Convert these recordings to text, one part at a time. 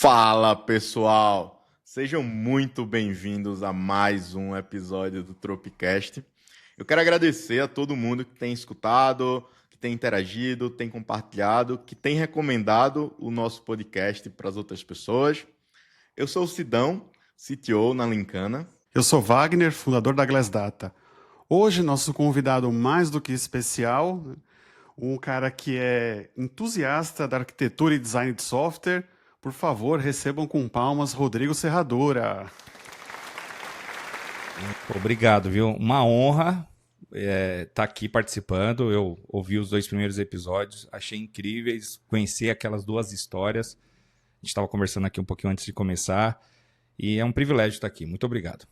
Fala pessoal, sejam muito bem-vindos a mais um episódio do Tropicast. Eu quero agradecer a todo mundo que tem escutado, que tem interagido, tem compartilhado, que tem recomendado o nosso podcast para as outras pessoas. Eu sou o Sidão, CTO na Linkana. Eu sou Wagner, fundador da Glassdata. Hoje, nosso convidado mais do que especial, um cara que é entusiasta da arquitetura e design de software. Por favor, recebam com palmas Rodrigo Serradora. Obrigado, viu? Uma honra estar aqui participando. Eu ouvi os 2 primeiros episódios, achei incríveis, conheci aquelas 2 histórias. A gente estava conversando aqui um pouquinho antes de começar e é um privilégio estar aqui. Muito obrigado.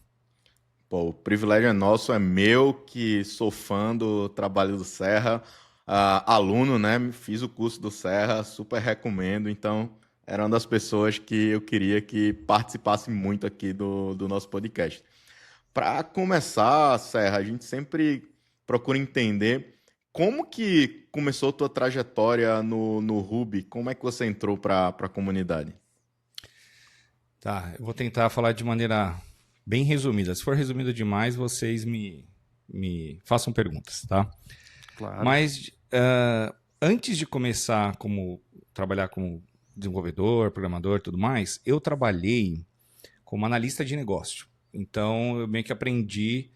Pô, o privilégio é nosso, é meu, que sou fã do trabalho do Serra, aluno, né? Fiz o curso do Serra, super recomendo, então era uma das pessoas que eu queria que participasse muito aqui do nosso podcast. Para começar, Serra, a gente sempre procura entender como que começou a tua trajetória no Ruby, como é que você entrou para a comunidade? Tá, eu vou tentar falar de maneira bem resumida. Se for resumido demais, vocês me façam perguntas, tá? Claro. Mas antes de começar trabalhar como desenvolvedor, programador e tudo mais, eu trabalhei como analista de negócio. Então, eu meio que aprendi,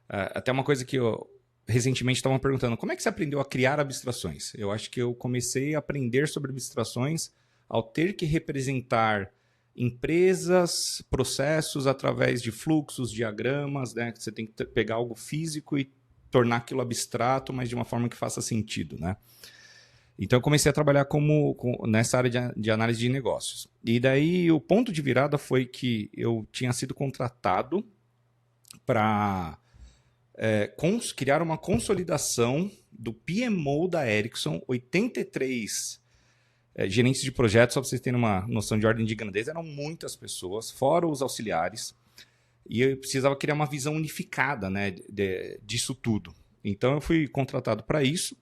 até uma coisa que eu recentemente estava perguntando, como é que você aprendeu a criar abstrações? Eu acho que eu comecei a aprender sobre abstrações ao ter que representar empresas, processos através de fluxos, diagramas, né? Você tem que pegar algo físico e tornar aquilo abstrato, mas de uma forma que faça sentido, né? Então, eu comecei a trabalhar nessa área de análise de negócios. E daí, o ponto de virada foi que eu tinha sido contratado para criar uma consolidação do PMO da Ericsson, 83 gerentes de projetos, só para vocês terem uma noção de ordem de grandeza, eram muitas pessoas, fora os auxiliares, e eu precisava criar uma visão unificada, né, disso tudo. Então, eu fui contratado para isso.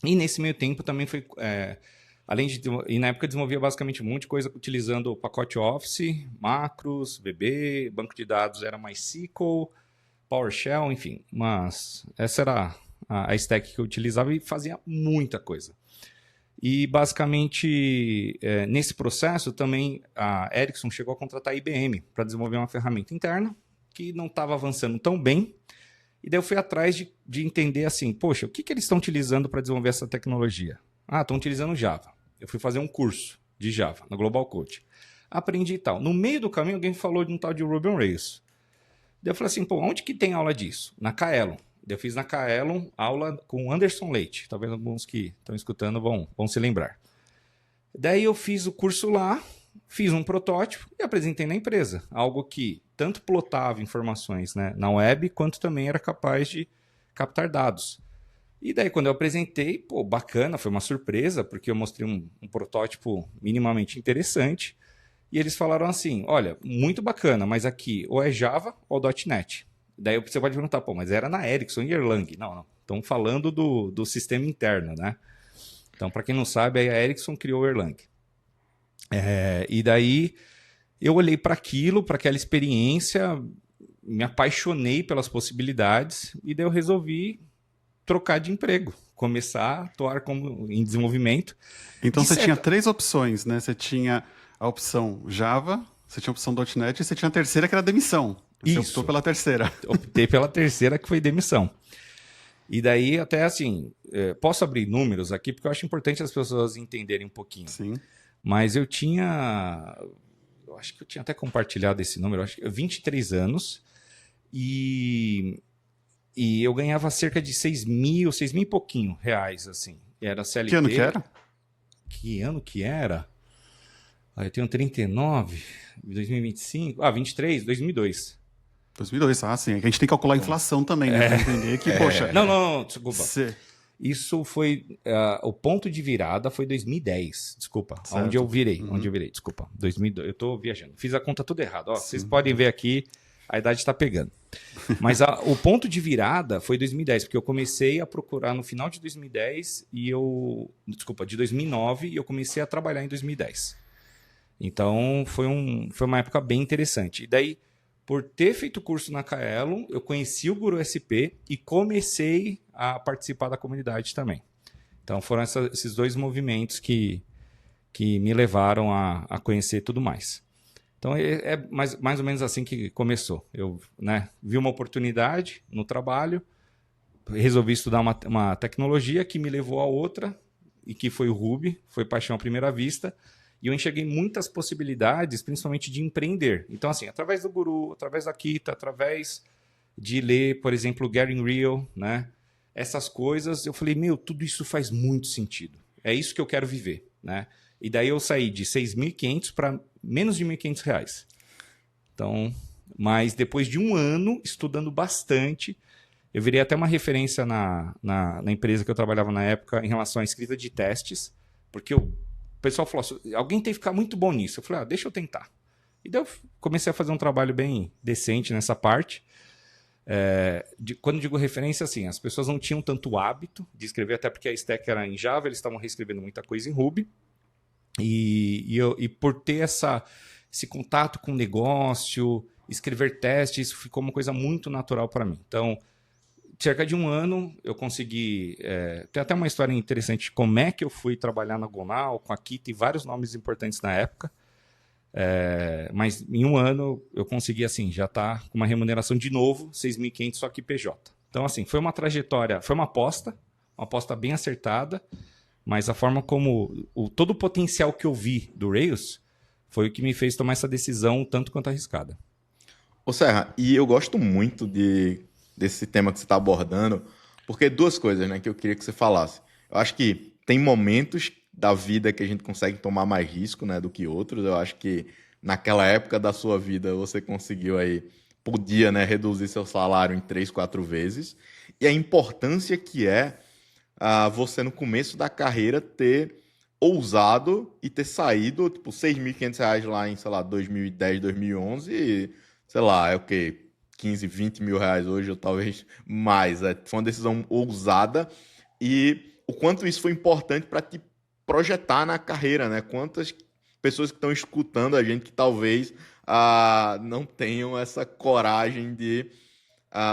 E nesse meio tempo também foi, e na época eu desenvolvia basicamente um monte de coisa utilizando o pacote Office, macros, VB, banco de dados era MySQL, PowerShell, enfim. Mas essa era a stack que eu utilizava e fazia muita coisa. E basicamente nesse processo também a Ericsson chegou a contratar a IBM para desenvolver uma ferramenta interna que não estava avançando tão bem. E daí eu fui atrás de entender assim, poxa, o que eles estão utilizando para desenvolver essa tecnologia? Ah, estão utilizando Java. Eu fui fazer um curso de Java na Global Code. Aprendi e tal. No meio do caminho, alguém falou de um tal de Ruby on Rails. Daí eu falei assim, pô, onde que tem aula disso? Na Kaelon. Daí eu fiz na Kaelon aula com Anderson Leite. Talvez alguns que estão escutando vão se lembrar. Daí eu fiz o curso lá, fiz um protótipo e apresentei na empresa. Algo que tanto plotava informações, né, na web, quanto também era capaz de captar dados. E daí, quando eu apresentei, pô, bacana, foi uma surpresa, porque eu mostrei um protótipo minimamente interessante. E eles falaram assim, olha, muito bacana, mas aqui ou é Java ou .NET. Daí você pode perguntar, pô, mas era na Ericsson e Erlang. Não. Estão falando do sistema interno, né? Então, para quem não sabe, a Ericsson criou o Erlang. E daí eu olhei para aquilo, para aquela experiência, me apaixonei pelas possibilidades e daí eu resolvi trocar de emprego, começar a atuar em desenvolvimento. Então você tinha 3 opções, né? Você tinha a opção Java, você tinha a opção .NET e você tinha a terceira que era demissão. Você optou pela terceira. Optei pela terceira, que foi demissão. E daí até assim, posso abrir números aqui porque eu acho importante as pessoas entenderem um pouquinho. Sim. Mas eu acho que eu tinha até compartilhado esse número, acho que 23 anos, e eu ganhava cerca de 6 mil e pouquinho reais, assim. Era CLT. Que ano que era? Que ano que era? Eu tenho 39, 2025, 23, 2002. 2002, sim. É que a gente tem que calcular a inflação também, né? Pra entender que, poxa... Não, desculpa. Isso foi... o ponto de virada foi 2010, desculpa. Certo. Onde eu virei, desculpa. 2002, eu tô viajando. Fiz a conta tudo errado. Vocês podem ver aqui, a idade está pegando. Mas o ponto de virada foi 2010, porque eu comecei a procurar no final de 2010 de 2009, e eu comecei a trabalhar em 2010. Então, foi uma época bem interessante. E daí, por ter feito curso na Kaelon, eu conheci o Guru SP e comecei a participar da comunidade também. Então, foram esses dois movimentos que me levaram a conhecer tudo mais. Então, é mais ou menos assim que começou. Eu, né, vi uma oportunidade no trabalho, resolvi estudar uma tecnologia que me levou a outra, e que foi o Ruby, foi paixão à primeira vista, e eu enxerguei muitas possibilidades, principalmente de empreender. Então, assim, através do Guru, através da Kita, através de ler, por exemplo, o Getting Real, né? Essas coisas, eu falei, tudo isso faz muito sentido. É isso que eu quero viver, né? E daí eu saí de 6.500 para menos de R$ 1.500. Então, mas depois de um ano estudando bastante, eu virei até uma referência na empresa que eu trabalhava na época em relação à escrita de testes, porque o pessoal falou assim, alguém tem que ficar muito bom nisso. Eu falei, deixa eu tentar. E daí eu comecei a fazer um trabalho bem decente nessa parte. Quando digo referência, assim, as pessoas não tinham tanto hábito de escrever, até porque a stack era em Java, eles estavam reescrevendo muita coisa em Ruby. E por ter esse contato com o negócio, escrever testes, isso ficou uma coisa muito natural para mim. Então, cerca de um ano, eu consegui... tem até uma história interessante de como é que eu fui trabalhar na Gonal, com a Kita e vários nomes importantes na época. Mas em um ano, eu consegui, assim, já estar com uma remuneração de novo, 6.500, só que PJ. Então, assim, foi uma trajetória, foi uma aposta bem acertada, mas a forma como... todo o potencial que eu vi do Rails foi o que me fez tomar essa decisão tanto quanto arriscada. Ô Serra, e eu gosto muito desse tema que você está abordando, porque duas coisas, né, que eu queria que você falasse. Eu acho que tem momentos da vida que a gente consegue tomar mais risco, né, do que outros. Eu acho que naquela época da sua vida você conseguiu aí, podia, né, reduzir seu salário em 3, 4 vezes. E a importância que é você no começo da carreira ter ousado e ter saído, tipo, R$ 6.500 lá em, sei lá, 2010, 2011, e, sei lá, é o quê? 15, 20 mil reais hoje, ou talvez mais. Foi uma decisão ousada e o quanto isso foi importante para te projetar na carreira, né? Quantas pessoas que estão escutando a gente que talvez não tenham essa coragem de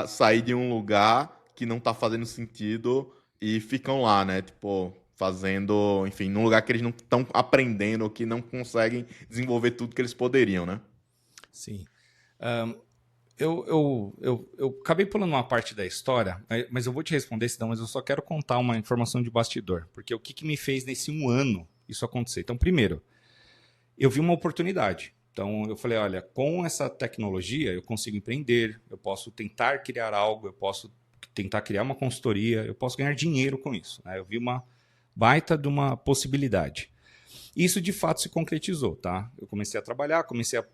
sair de um lugar que não está fazendo sentido e ficam lá, né? Tipo, fazendo, enfim, num lugar que eles não estão aprendendo, ou que não conseguem desenvolver tudo que eles poderiam, né? Sim. Eu acabei pulando uma parte da história, mas eu vou te responder, senão, mas eu só quero contar uma informação de bastidor, porque o que me fez nesse um ano isso acontecer? Então, primeiro, eu vi uma oportunidade. Então, eu falei, olha, com essa tecnologia eu consigo empreender, eu posso tentar criar algo, eu posso tentar criar uma consultoria, eu posso ganhar dinheiro com isso, né? Eu vi uma baita de uma possibilidade. Isso, de fato, se concretizou, tá? Eu comecei a trabalhar,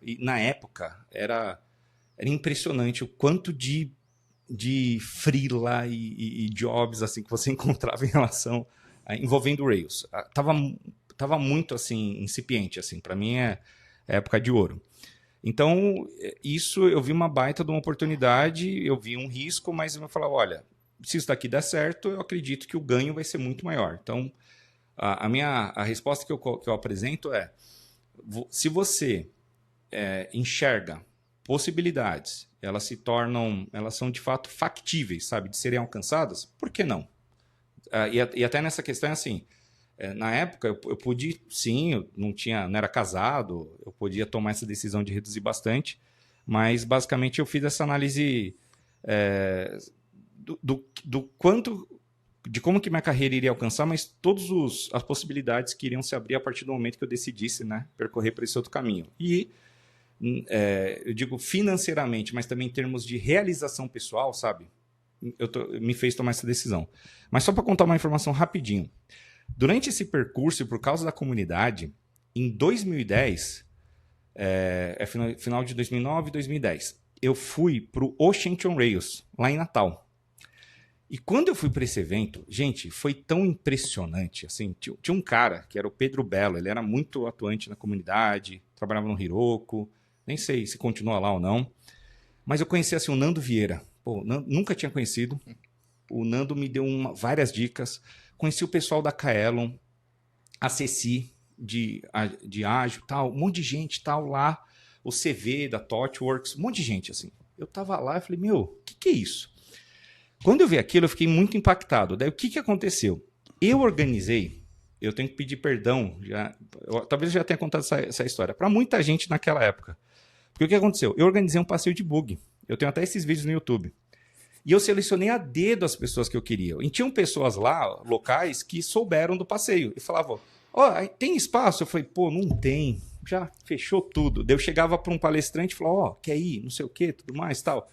e na época, era impressionante o quanto de freela e jobs assim que você encontrava em relação envolvendo Rails. Tava muito assim incipiente, assim, para mim é época de ouro. Então, isso eu vi uma baita de uma oportunidade, eu vi um risco, mas eu falava, olha, se isso daqui der certo, eu acredito que o ganho vai ser muito maior. Então, a resposta que eu apresento é, se você enxerga possibilidades, elas são de fato factíveis, sabe, de serem alcançadas, por que não? E até nessa questão, assim, na época eu pude, sim, eu não era casado, eu podia tomar essa decisão de reduzir bastante, mas basicamente eu fiz essa análise do quanto, de como que minha carreira iria alcançar, mas todas as possibilidades que iriam se abrir a partir do momento que eu decidisse, né, percorrer por esse outro caminho. E eu digo financeiramente, mas também em termos de realização pessoal, sabe? Me fez tomar essa decisão. Mas só para contar uma informação rapidinho. Durante esse percurso, por causa da comunidade, em 2010, final de 2009 e 2010, eu fui para o Ocean on Rails, lá em Natal. E quando eu fui para esse evento, gente, foi tão impressionante. Assim, tinha um cara, que era o Pedro Belo, ele era muito atuante na comunidade, trabalhava no Heroku, nem sei se continua lá ou não, mas eu conheci assim, o Nando Vieira. Pô, nunca tinha conhecido. O Nando me deu várias dicas. Conheci o pessoal da Kaelon, a Ceci, de ágil, tal, um monte de gente tal lá, o CV da ThoughtWorks, um monte de gente assim. Eu tava lá e falei, meu, o que é isso? Quando eu vi aquilo, eu fiquei muito impactado. Daí o que aconteceu? Eu organizei, eu tenho que pedir perdão, talvez eu já tenha contado essa história, para muita gente naquela época. Porque o que aconteceu? Eu organizei um passeio de bug. Eu tenho até esses vídeos no YouTube. E eu selecionei a dedo as pessoas que eu queria. E tinham pessoas lá, locais, que souberam do passeio. E falavam, tem espaço? Eu falei, pô, não tem. Já fechou tudo. Daí eu chegava para um palestrante e falava, quer ir? Não sei o quê, tudo mais, tal.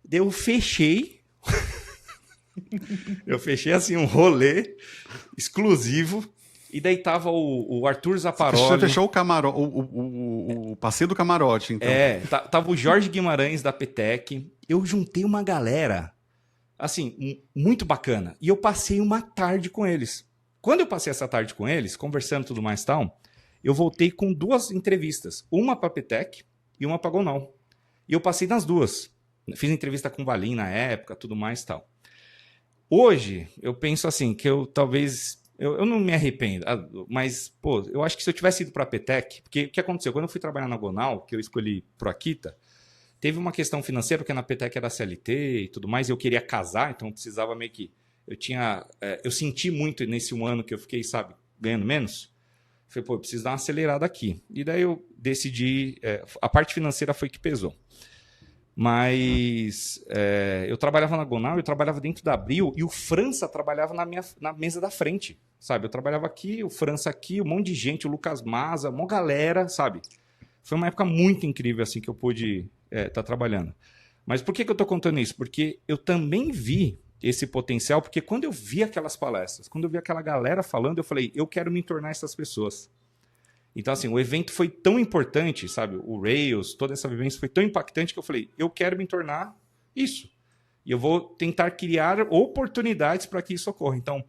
Daí eu fechei. Eu fechei, assim, um rolê exclusivo. E daí tava o Arthur Zaparoli. Você fechou o passeio do camarote, então. Tava o Jorge Guimarães da Petec. Eu juntei uma galera, assim, muito bacana. E eu passei uma tarde com eles. Quando eu passei essa tarde com eles, conversando tudo mais e tal, eu voltei com 2 entrevistas. Uma pra Petec e uma pra Gonal. E eu passei nas 2. Fiz entrevista com o Valim na época, tudo mais e tal. Hoje, eu penso assim, que eu talvez... Eu não me arrependo, mas, pô, eu acho que se eu tivesse ido para a Petec, porque o que aconteceu? Quando eu fui trabalhar na Gonal, que eu escolhi pro Akita, teve uma questão financeira, porque na Petec era CLT e tudo mais, e eu queria casar, então eu precisava meio que... Eu senti muito nesse 1 ano que eu fiquei, sabe, ganhando menos. Falei, pô, eu preciso dar uma acelerada aqui. E daí eu decidi... a parte financeira foi que pesou. Mas eu trabalhava na Gonal, eu trabalhava dentro da Abril e o França trabalhava na mesa da frente, sabe? Eu trabalhava aqui, o França aqui, um monte de gente, o Lucas Maza, uma galera, sabe? Foi uma época muito incrível assim que eu pude estar trabalhando. Mas por que eu estou contando isso? Porque eu também vi esse potencial, porque quando eu vi aquelas palestras, quando eu vi aquela galera falando, eu falei, eu quero me tornar essas pessoas. Então, assim, o evento foi tão importante, sabe? O Rails, toda essa vivência foi tão impactante que eu falei, eu quero me tornar isso. E eu vou tentar criar oportunidades para que isso ocorra. Então,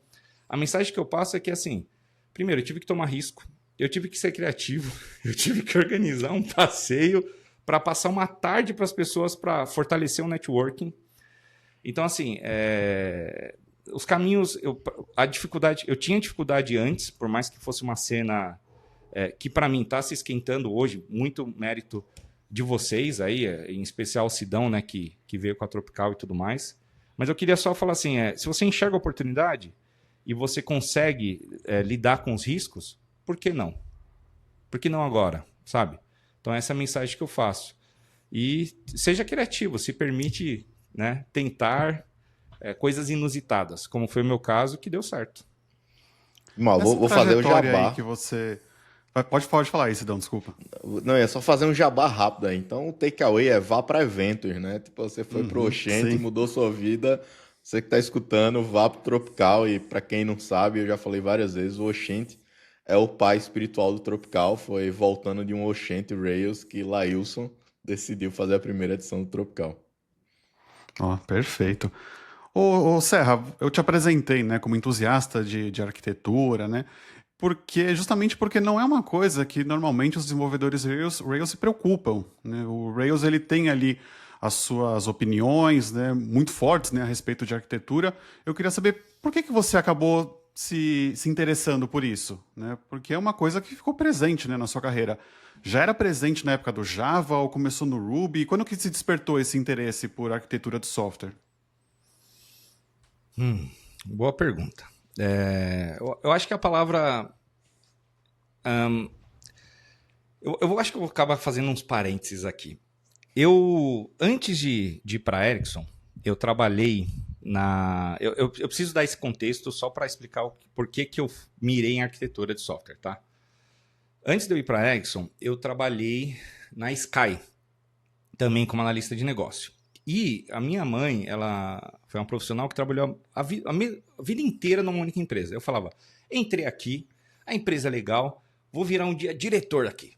a mensagem que eu passo é que, assim, primeiro, eu tive que tomar risco, eu tive que ser criativo, eu tive que organizar um passeio para passar uma tarde para as pessoas para fortalecer o networking. Então, assim, os caminhos, eu tinha dificuldade antes, por mais que fosse uma cena... que para mim está se esquentando hoje, muito mérito de vocês aí, em especial o Sidão, né, que veio com a Tropical e tudo mais. Mas eu queria só falar assim, se você enxerga a oportunidade e você consegue lidar com os riscos, por que não? Por que não agora, sabe? Então essa é a mensagem que eu faço. E seja criativo, se permite, né, tentar coisas inusitadas, como foi o meu caso, que deu certo. Vou fazer o jabá. Aí que você... Pode falar aí, Sidão, desculpa. Não, é só fazer um jabá rápido aí. Então, o takeaway vá para eventos, né? Tipo, você foi pro Oxente, mudou sua vida. Você que tá escutando, vá pro Tropical. E para quem não sabe, eu já falei várias vezes, o Oxente é o pai espiritual do Tropical. Foi voltando de um Oxente Rails que Lailson decidiu fazer a primeira edição do Tropical. Perfeito. Serra, eu te apresentei, né, como entusiasta de arquitetura, né? Justamente porque não é uma coisa que normalmente os desenvolvedores Rails se preocupam, né? O Rails ele tem ali as suas opiniões, né, muito fortes, né, a respeito de arquitetura. Eu queria saber por que você acabou se interessando por isso, né? Porque é uma coisa que ficou presente, né, na sua carreira. Já era presente na época do Java ou começou no Ruby? Quando que se despertou esse interesse por arquitetura de software? Boa pergunta. Eu acho que a palavra... eu acho que eu vou acabar fazendo uns parênteses aqui. Antes de ir para a Ericsson, eu trabalhei na... Eu preciso dar esse contexto só para explicar por que eu mirei em arquitetura de software, tá? Antes de eu ir para a Ericsson, eu trabalhei na Sky, também como analista de negócio. E a minha mãe, ela foi uma profissional que trabalhou a vida inteira numa única empresa. Eu falava, entrei aqui, a empresa é legal, vou virar um dia diretor aqui.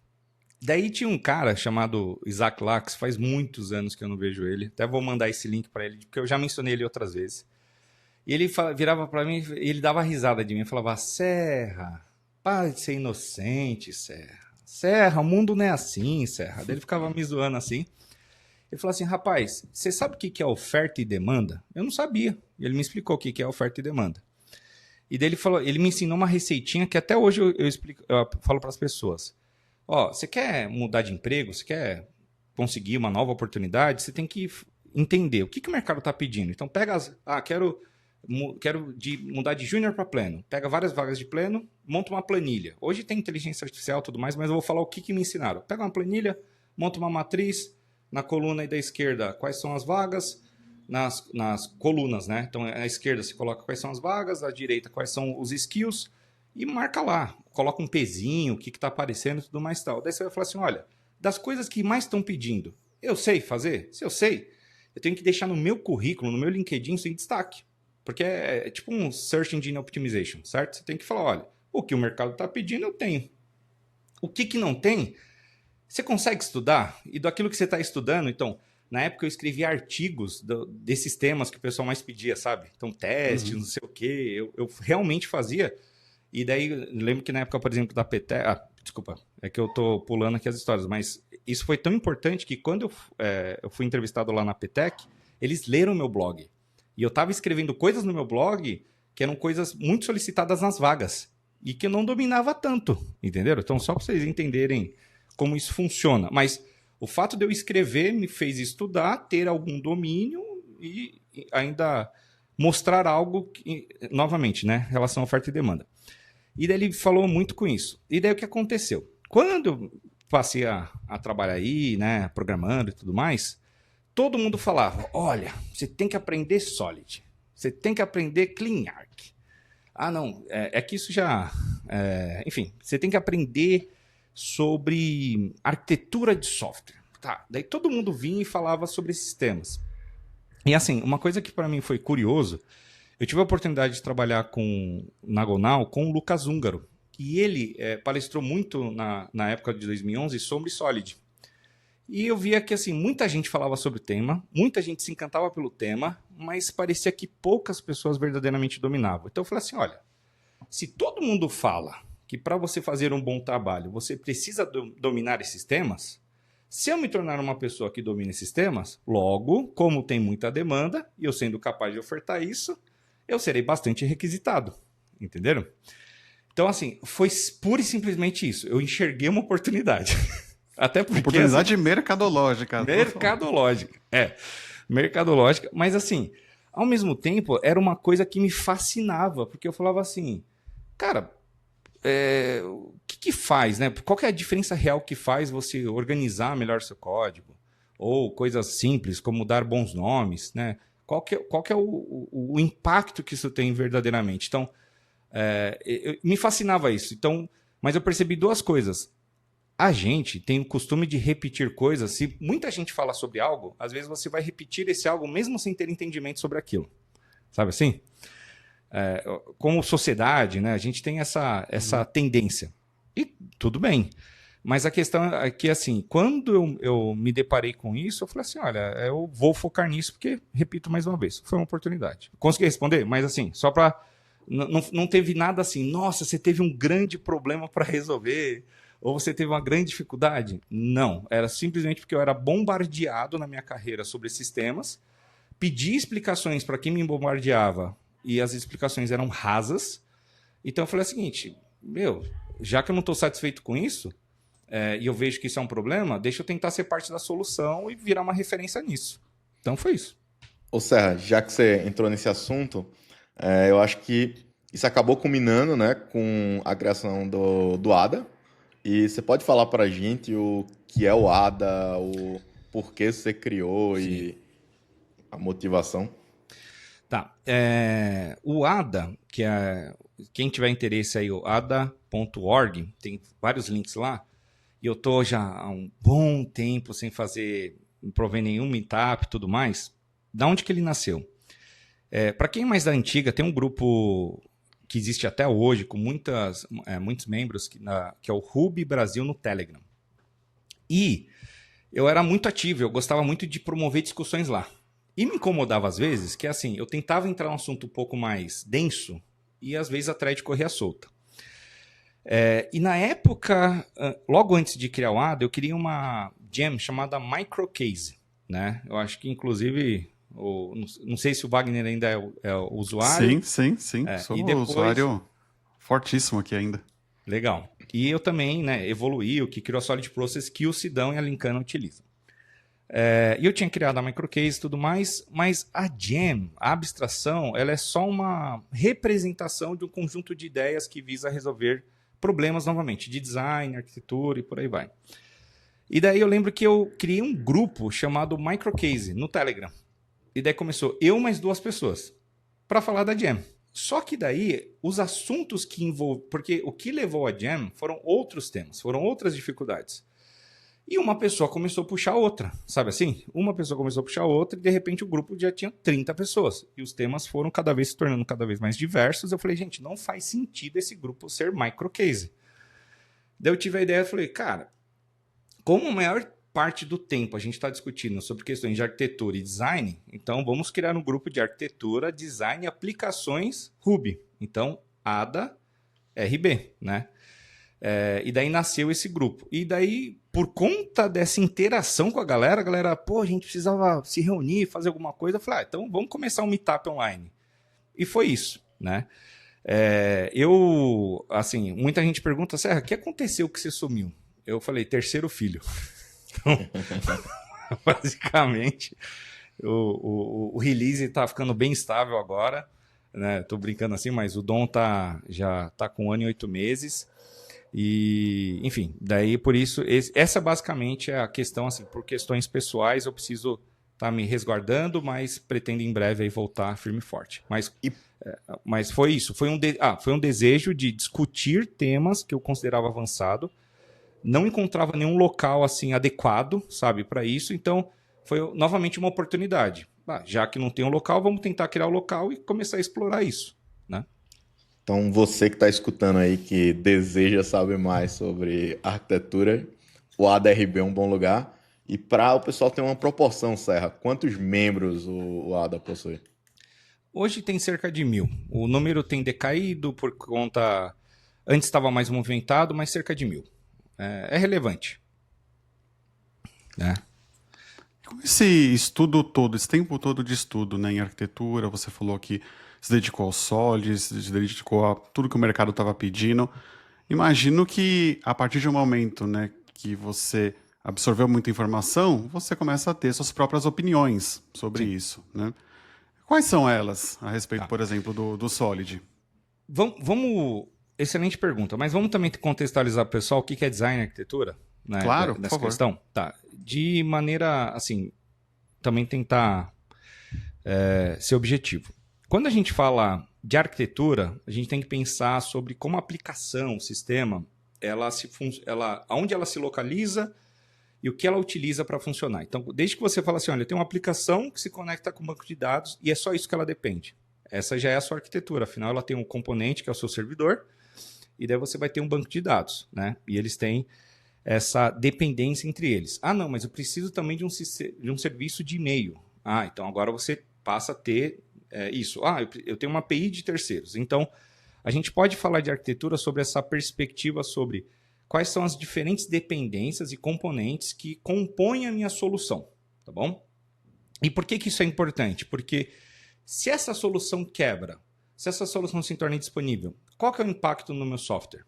Daí tinha um cara chamado Isaac Lacks, faz muitos anos que eu não vejo ele. Até vou mandar esse link para ele, porque eu já mencionei ele outras vezes. E ele virava para mim, ele dava risada de mim, falava, Serra, para de ser inocente, Serra. Serra, o mundo não é assim, Serra. Daí ele ficava me zoando assim. Ele falou assim, rapaz, você sabe o que é oferta e demanda? Eu não sabia. Ele me explicou o que é oferta e demanda. E daí ele me ensinou uma receitinha que até hoje eu explico, eu falo para as pessoas. Ó, você quer mudar de emprego, você quer conseguir uma nova oportunidade, você tem que entender o que o mercado está pedindo. Então pega quero mudar de júnior para pleno. Pega várias vagas de pleno, monta uma planilha. Hoje tem inteligência artificial e tudo mais, mas eu vou falar o que me ensinaram. Pega uma planilha, monta uma matriz, na coluna aí da esquerda quais são as vagas, nas colunas, né? Então, à esquerda você coloca quais são as vagas, à direita quais são os skills e marca lá. Coloca um pezinho, o que está aparecendo e tudo mais e tal. Daí você vai falar assim, olha, das coisas que mais estão pedindo, eu sei fazer? Se eu sei, eu tenho que deixar no meu currículo, no meu LinkedIn, isso em destaque. Porque é tipo um Search Engine Optimization, certo? Você tem que falar, olha, o que o mercado está pedindo, eu tenho. O que não tem, você consegue estudar? E daquilo que você está estudando, então... Na época eu escrevia artigos desses temas que o pessoal mais pedia, sabe? Então, testes, não sei o quê. Eu realmente fazia. E daí, lembro que na época, por exemplo, da PTEC... desculpa, é que eu tô pulando aqui as histórias. Mas isso foi tão importante que quando eu fui entrevistado lá na PTEC, eles leram o meu blog. E eu estava escrevendo coisas no meu blog que eram coisas muito solicitadas nas vagas. E que eu não dominava tanto, entenderam? Então, só para vocês entenderem como isso funciona. Mas... o fato de eu escrever me fez estudar, ter algum domínio e ainda mostrar algo, novamente, né, em relação à oferta e demanda. E daí ele falou muito com isso. E daí o que aconteceu? Quando eu passei a trabalhar aí, né, programando e tudo mais, todo mundo falava, olha, você tem que aprender Solid, você tem que aprender CleanArch. Ah, não, é que isso já... enfim, você tem que aprender... sobre arquitetura de software. Tá, daí todo mundo vinha e falava sobre esses temas. E assim, uma coisa que para mim foi curioso, eu tive a oportunidade de trabalhar na Gonal com o Lucas Húngaro. E ele palestrou muito na época de 2011 sobre Solid. E eu via que assim, muita gente falava sobre o tema, muita gente se encantava pelo tema, mas parecia que poucas pessoas verdadeiramente dominavam. Então eu falei assim, olha, se todo mundo fala que para você fazer um bom trabalho, você precisa dominar esses temas, se eu me tornar uma pessoa que domina esses temas, logo, como tem muita demanda, e eu sendo capaz de ofertar isso, eu serei bastante requisitado. Entenderam? Então, assim, foi pura e simplesmente isso. Eu enxerguei uma oportunidade. Até porque... oportunidade mercadológica. Mercadológica, mercadológica. Mas, assim, ao mesmo tempo, era uma coisa que me fascinava, porque eu falava assim, cara... o que faz, né? Qual que é a diferença real que faz você organizar melhor seu código? Ou coisas simples, como dar bons nomes, né? Qual que é o impacto que isso tem verdadeiramente? Então, me fascinava isso. Então, mas eu percebi duas coisas. A gente tem o costume de repetir coisas. Se muita gente fala sobre algo, às vezes você vai repetir esse algo mesmo sem ter entendimento sobre aquilo. Sabe assim? Como sociedade, né, a gente tem essa tendência. E tudo bem. Mas a questão é que, assim, quando eu me deparei com isso, eu falei assim, olha, eu vou focar nisso porque, repito mais uma vez, foi uma oportunidade. Consegui responder? Mas, assim, só para... Não teve nada assim, nossa, você teve um grande problema para resolver, ou você teve uma grande dificuldade. Não, era simplesmente porque eu era bombardeado na minha carreira sobre esses temas, pedi explicações para quem me bombardeava, e as explicações eram rasas. Então eu falei o seguinte, já que eu não estou satisfeito com isso, e eu vejo que isso é um problema, deixa eu tentar ser parte da solução e virar uma referência nisso. Então foi isso. Ô Serra, já que você entrou nesse assunto, eu acho que isso acabou culminando, né, com a criação do ADA. E você pode falar para a gente o que é o ADA, o porquê você criou Sim. E a motivação? Tá. O ADA, que quem tiver interesse aí, o ada.org, tem vários links lá. E eu tô já há um bom tempo sem prover nenhum meetup e tudo mais. Da onde que ele nasceu? Para quem é mais da antiga, tem um grupo que existe até hoje, com muitos membros, que é o Ruby Brasil no Telegram. E eu era muito ativo, eu gostava muito de promover discussões lá. E me incomodava às vezes que assim, eu tentava entrar num assunto um pouco mais denso e às vezes a thread corria solta. E na época, logo antes de criar o ADA, eu queria uma jam chamada Microcase, né? Eu acho que inclusive Não sei se o Wagner ainda é o usuário. Sim. Sou E um depois... usuário fortíssimo aqui ainda. Legal. E eu também, né, evoluí o que criou a Solid Process que o Sidão e a Lincana utilizam. E eu tinha criado a microcase e tudo mais, mas a Gem, a abstração, ela é só uma representação de um conjunto de ideias que visa resolver problemas, novamente, de design, arquitetura e por aí vai. E daí eu lembro que eu criei um grupo chamado Microcase no Telegram. E daí começou eu mais 2 pessoas para falar da Gem. Só que daí, os assuntos que envolvem... Porque o que levou a Gem foram outros temas, foram outras dificuldades. E uma pessoa começou a puxar outra, sabe assim? Uma pessoa começou a puxar outra e de repente o grupo já tinha 30 pessoas. E os temas foram cada vez se tornando cada vez mais diversos. Eu falei, gente, não faz sentido esse grupo ser microcase. Daí eu tive a ideia e falei, cara, como a maior parte do tempo a gente está discutindo sobre questões de arquitetura e design, então vamos criar um grupo de arquitetura, design e aplicações Ruby. Então, ADA RB, né? E daí nasceu esse grupo. E daí, por conta dessa interação com a galera, pô, a gente precisava se reunir, fazer alguma coisa. Eu falei, então vamos começar um meetup online. E foi isso, né? Assim, muita gente pergunta, Serra, o que aconteceu que você sumiu? Eu falei, 3º filho. Então, basicamente, o release tá ficando bem estável agora, né? Tô brincando assim, mas o Dom já tá com 1 ano e 8 meses. E, enfim, daí por isso, essa basicamente é a questão, assim, por questões pessoais eu preciso estar me resguardando, mas pretendo em breve aí voltar firme e forte. Mas foi isso, foi um desejo de discutir temas que eu considerava avançado, não encontrava nenhum local assim adequado, sabe, para isso, então foi novamente uma oportunidade. Já que não tem um local, vamos tentar criar o local e começar a explorar isso, né? Então, você que está escutando aí, que deseja saber mais sobre arquitetura, o ADRB é um bom lugar. E para o pessoal ter uma proporção, Serra, quantos membros o ADA possui? Hoje tem cerca de 1.000. O número tem decaído por conta... Antes estava mais movimentado, mas cerca de 1.000. É relevante. Né? Esse estudo todo, esse tempo todo de estudo, né, em arquitetura, você falou que se dedicou ao Solid, se dedicou a tudo que o mercado estava pedindo. Imagino que a partir de um momento, né, que você absorveu muita informação, você começa a ter suas próprias opiniões sobre isso, né? Quais são elas a respeito, por exemplo, do Solid? Vamos... Excelente pergunta, mas vamos também contextualizar para o pessoal o que é design e arquitetura? Né, claro, nessa por favor. Questão? Tá. De maneira, assim, também tentar ser objetivo. Quando a gente fala de arquitetura, a gente tem que pensar sobre como a aplicação, o sistema, onde ela se localiza e o que ela utiliza para funcionar. Então, desde que você fala assim, olha, tem uma aplicação que se conecta com um banco de dados e é só isso que ela depende. Essa já é a sua arquitetura. Afinal, ela tem um componente que é o seu servidor e daí você vai ter um banco de dados, né? E eles têm essa dependência entre eles. Não, mas eu preciso também de um serviço de e-mail. Então agora você passa a ter isso. Eu tenho uma API de terceiros. Então, a gente pode falar de arquitetura sobre essa perspectiva sobre quais são as diferentes dependências e componentes que compõem a minha solução, tá bom? E por que isso é importante? Porque se essa solução quebra, se essa solução se torna indisponível, qual que é o impacto no meu software?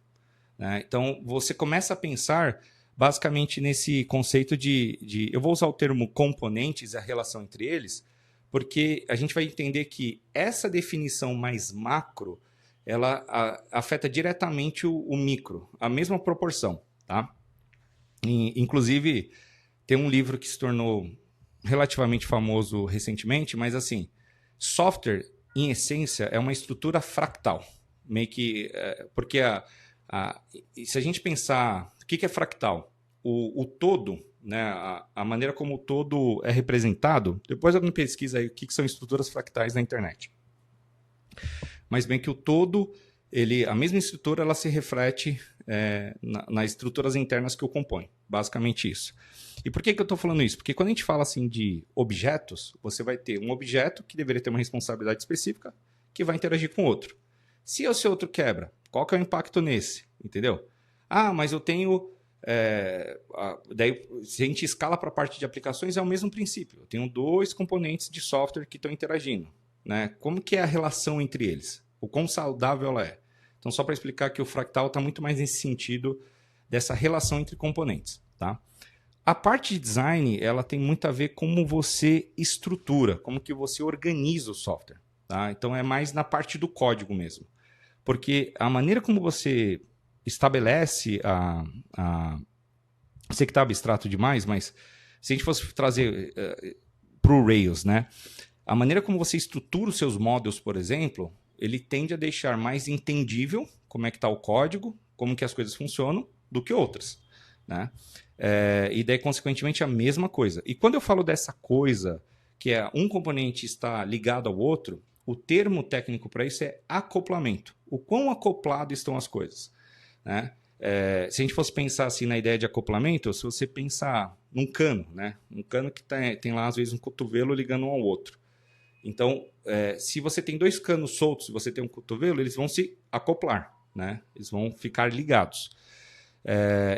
Então, você começa a pensar basicamente nesse conceito de... Eu vou usar o termo componentes e a relação entre eles, porque a gente vai entender que essa definição mais macro, ela afeta diretamente o micro, a mesma proporção. Tá? Inclusive, tem um livro que se tornou relativamente famoso recentemente, mas assim, software, em essência, é uma estrutura fractal. Meio que... porque se a gente pensar... O que é fractal? O todo, né, a maneira como o todo é representado... Depois alguém pesquisa aí o que são estruturas fractais na internet. Mas bem que o todo, a mesma estrutura, ela se reflete nas estruturas internas que o compõem. Basicamente isso. E por que eu estou falando isso? Porque quando a gente fala assim de objetos, você vai ter um objeto que deveria ter uma responsabilidade específica que vai interagir com outro. Se o seu outro quebra, qual que é o impacto nesse? Entendeu? Mas eu tenho daí, se a gente escala para a parte de aplicações, é o mesmo princípio. Eu tenho 2 componentes de software que estão interagindo, né? Como que é a relação entre eles? O quão saudável ela é? Então, só para explicar que o Fractal está muito mais nesse sentido dessa relação entre componentes, tá? A parte de design, ela tem muito a ver como você estrutura, como que você organiza o software, tá? Então, é mais na parte do código mesmo. Porque a maneira como você estabelece sei que está abstrato demais, mas se a gente fosse trazer para o Rails, né? A maneira como você estrutura os seus modules, por exemplo, ele tende a deixar mais entendível como é que está o código, como que as coisas funcionam, do que outras, né? E daí, consequentemente, a mesma coisa. E quando eu falo dessa coisa, que é um componente está ligado ao outro, o termo técnico para isso é acoplamento. O quão acoplado estão as coisas, né? Se a gente fosse pensar assim na ideia de acoplamento, se você pensar num cano, né? Um cano que tem lá, às vezes, um cotovelo ligando um ao outro. Então, se você tem 2 canos soltos, se você tem um cotovelo, eles vão se acoplar, né? Eles vão ficar ligados.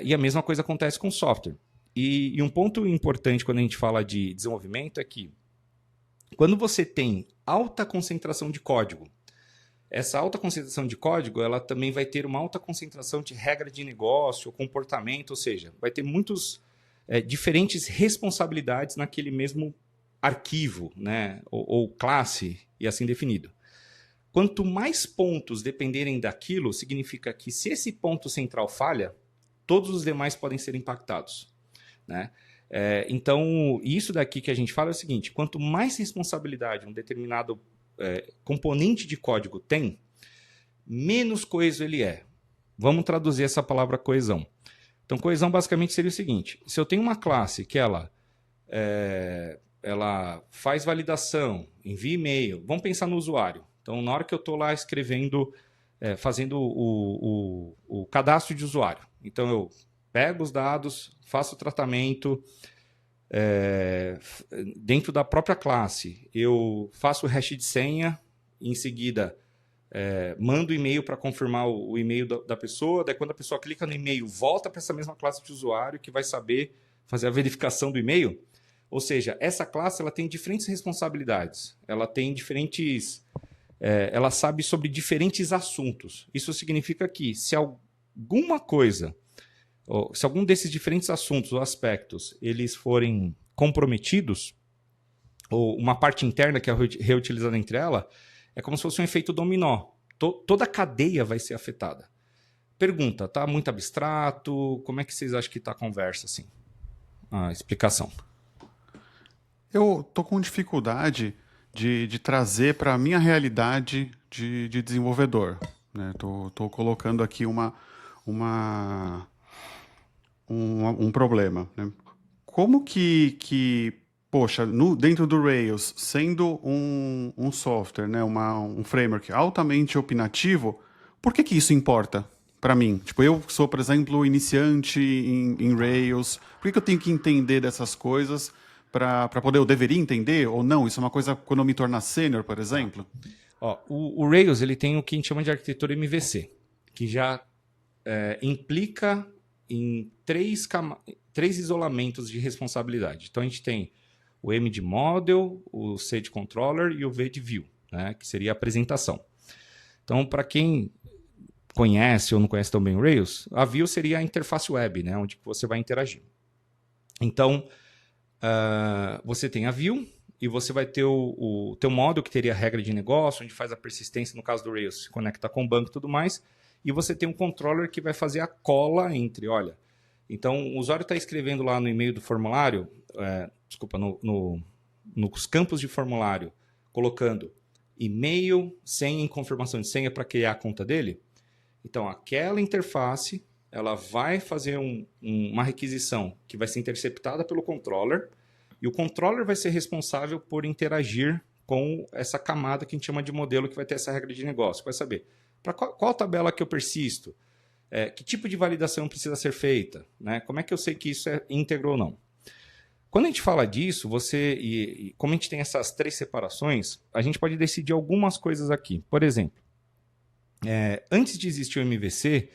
E a mesma coisa acontece com o software. E um ponto importante quando a gente fala de desenvolvimento é que quando você tem alta concentração de código, essa alta concentração de código ela também vai ter uma alta concentração de regra de negócio, comportamento, ou seja, vai ter muitos diferentes responsabilidades naquele mesmo arquivo, né? ou classe, e assim definido. Quanto mais pontos dependerem daquilo, significa que se esse ponto central falha, todos os demais podem ser impactados, né? Então, isso daqui que a gente fala é o seguinte, quanto mais responsabilidade um determinado componente de código tem, menos coeso ele é. Vamos traduzir essa palavra coesão. Então, coesão basicamente seria o seguinte, se eu tenho uma classe que ela faz validação, envia e-mail, vamos pensar no usuário. Então, na hora que eu estou lá escrevendo, fazendo o cadastro de usuário, então eu pego os dados, faço o tratamento, dentro da própria classe, eu faço o hash de senha, em seguida mando o e-mail para confirmar o e-mail da pessoa, daí quando a pessoa clica no e-mail, volta para essa mesma classe de usuário que vai saber fazer a verificação do e-mail. Ou seja, essa classe ela tem diferentes responsabilidades, ela tem diferentes... ela sabe sobre diferentes assuntos. Isso significa que se alguma coisa, ou se algum desses diferentes assuntos ou aspectos, eles forem comprometidos, ou uma parte interna que é reutilizada entre ela, é como se fosse um efeito dominó. Toda a cadeia vai ser afetada. Pergunta, tá muito abstrato? Como é que vocês acham que está a conversa, assim? A explicação. Eu tô com dificuldade de trazer para a minha realidade de desenvolvedor, né? Tô colocando aqui um problema, né? Como que poxa, dentro do Rails, sendo um software, né, um framework altamente opinativo, por que isso importa para mim? Tipo, eu sou, por exemplo, iniciante em Rails, por que eu tenho que entender dessas coisas para poder, eu deveria entender ou não? Isso é uma coisa quando eu me tornar sênior, por exemplo? O Rails ele tem o que a gente chama de arquitetura MVC, que já implica em três isolamentos de responsabilidade. Então, a gente tem o M de Model, o C de Controller e o V de View, né, que seria a apresentação. Então, para quem conhece ou não conhece tão bem o Rails, a View seria a interface web, né, onde você vai interagir. Então, você tem a View e você vai ter o teu módulo que teria a regra de negócio, onde faz a persistência, no caso do Rails, se conecta com o banco e tudo mais, e você tem um controller que vai fazer a cola entre, olha, então o usuário está escrevendo lá no e-mail do formulário, nos campos de formulário, colocando e-mail, senha e confirmação de senha para criar a conta dele, então aquela interface ela vai fazer uma requisição que vai ser interceptada pelo controller, e o controller vai ser responsável por interagir com essa camada que a gente chama de modelo, que vai ter essa regra de negócio. Vai saber para qual tabela que eu persisto, que tipo de validação precisa ser feita, né? Como é que eu sei que isso é íntegro ou não. Quando a gente fala disso, como a gente tem essas três separações, a gente pode decidir algumas coisas aqui. Por exemplo, antes de existir o MVC,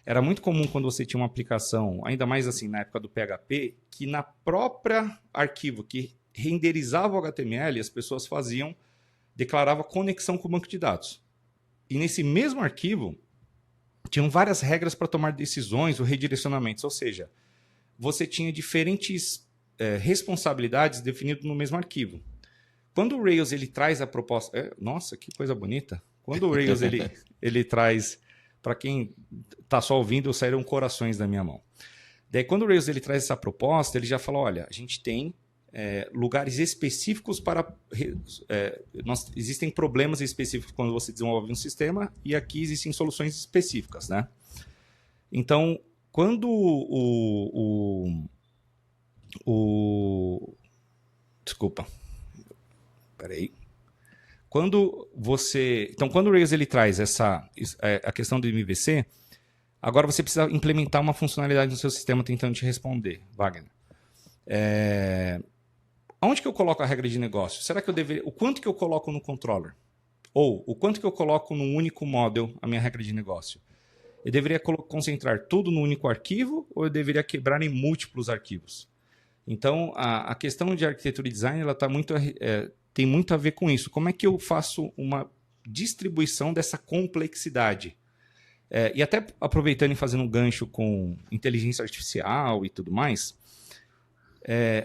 era muito comum quando você tinha uma aplicação, ainda mais assim na época do PHP, que na própria arquivo que renderizava o HTML, as pessoas declarava conexão com o banco de dados. E nesse mesmo arquivo, tinham várias regras para tomar decisões ou redirecionamentos, ou seja, você tinha diferentes responsabilidades definidas no mesmo arquivo. Quando o Rails ele traz a proposta... nossa, que coisa bonita! Quando o Rails ele traz... Para quem está só ouvindo, saíram corações da minha mão. Daí, quando o Rails ele traz essa proposta, ele já fala, olha, a gente tem lugares específicos para... existem problemas específicos quando você desenvolve um sistema e aqui existem soluções específicas, né? Então, quando desculpa. Peraí. Quando o Rails ele traz a questão do MVC, agora você precisa implementar uma funcionalidade no seu sistema tentando te responder, Wagner. Onde que eu coloco a regra de negócio? Será que eu deveria... O quanto que eu coloco no controller? Ou o quanto que eu coloco num único model a minha regra de negócio? Eu deveria concentrar tudo no único arquivo ou eu deveria quebrar em múltiplos arquivos? Então, a questão de arquitetura e design ela tem muito a ver com isso. Como é que eu faço uma distribuição dessa complexidade? E até aproveitando e fazendo um gancho com inteligência artificial e tudo mais,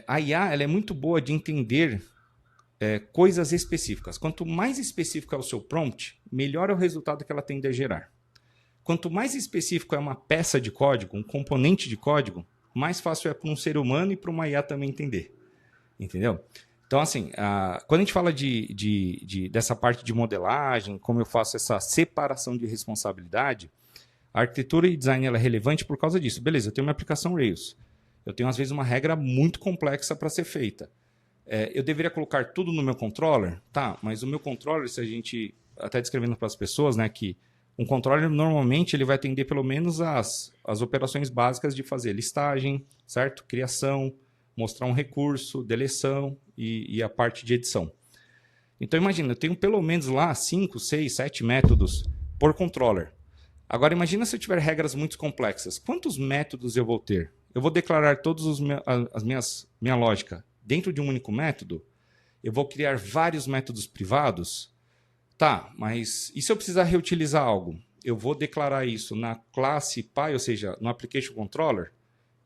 a IA ela é muito boa de entender coisas específicas. Quanto mais específico é o seu prompt, melhor é o resultado que ela tende a gerar. Quanto mais específico é uma peça de código, um componente de código, mais fácil é para um ser humano e para uma IA também entender. Entendeu? Então, assim, quando a gente fala dessa parte de modelagem, como eu faço essa separação de responsabilidade, a arquitetura e design ela é relevante por causa disso. Beleza, eu tenho uma aplicação Rails. Eu tenho, às vezes, uma regra muito complexa para ser feita. Eu deveria colocar tudo no meu controller? Tá, mas o meu controller, se a gente... Até descrevendo para as pessoas, né, que um controller, normalmente, ele vai atender pelo menos as operações básicas de fazer listagem, certo? Criação, mostrar um recurso, deleção e a parte de edição. Então, imagina, eu tenho pelo menos lá 5, 6, 7 métodos por controller. Agora, imagina se eu tiver regras muito complexas. Quantos métodos eu vou ter? Eu vou declarar todos minha lógica dentro de um único método? Eu vou criar vários métodos privados? Tá, mas e se eu precisar reutilizar algo? Eu vou declarar isso na classe Py, ou seja, no Application Controller?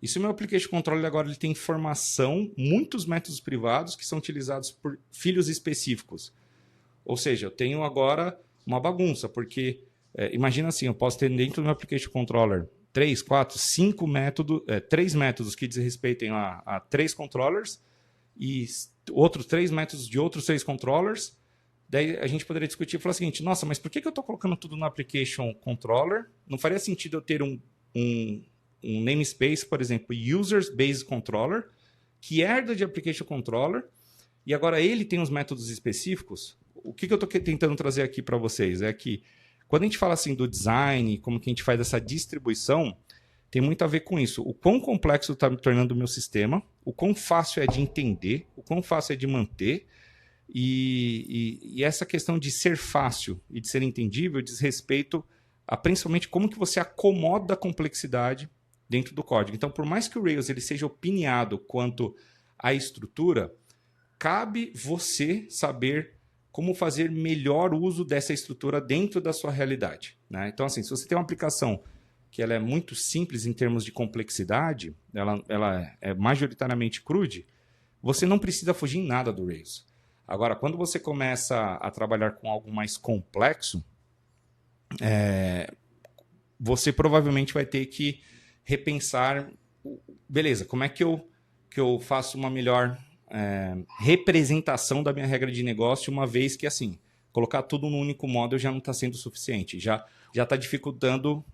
E se o meu Application Controller agora ele tem informação, muitos métodos privados que são utilizados por filhos específicos. Ou seja, eu tenho agora uma bagunça, porque imagina assim, eu posso ter dentro do meu Application Controller 3, 4, 5 métodos, 3 métodos que desrespeitem a 3 controllers e outros 3 métodos de outros 3 controllers. Daí a gente poderia discutir e falar o seguinte, nossa, mas por que eu estou colocando tudo no Application Controller? Não faria sentido eu ter um namespace, por exemplo, Users Based Controller, que herda de Application Controller, e agora ele tem os métodos específicos. O que eu estou tentando trazer aqui para vocês é que quando a gente fala assim do design, como que a gente faz essa distribuição, tem muito a ver com isso. O quão complexo está me tornando o meu sistema, o quão fácil é de entender, o quão fácil é de manter, e essa questão de ser fácil e de ser entendível diz respeito a principalmente como que você acomoda a complexidade dentro do código. Então, por mais que o Rails ele seja opinado quanto à estrutura, cabe você saber como fazer melhor uso dessa estrutura dentro da sua realidade, né? Então, assim, se você tem uma aplicação que ela é muito simples em termos de complexidade, ela é majoritariamente crude, você não precisa fugir em nada do Rails. Agora, quando você começa a trabalhar com algo mais complexo, você provavelmente vai ter que repensar, beleza, como é que eu faço uma melhor representação da minha regra de negócio, uma vez que, assim, colocar tudo num único model já não está sendo suficiente, já está dificultando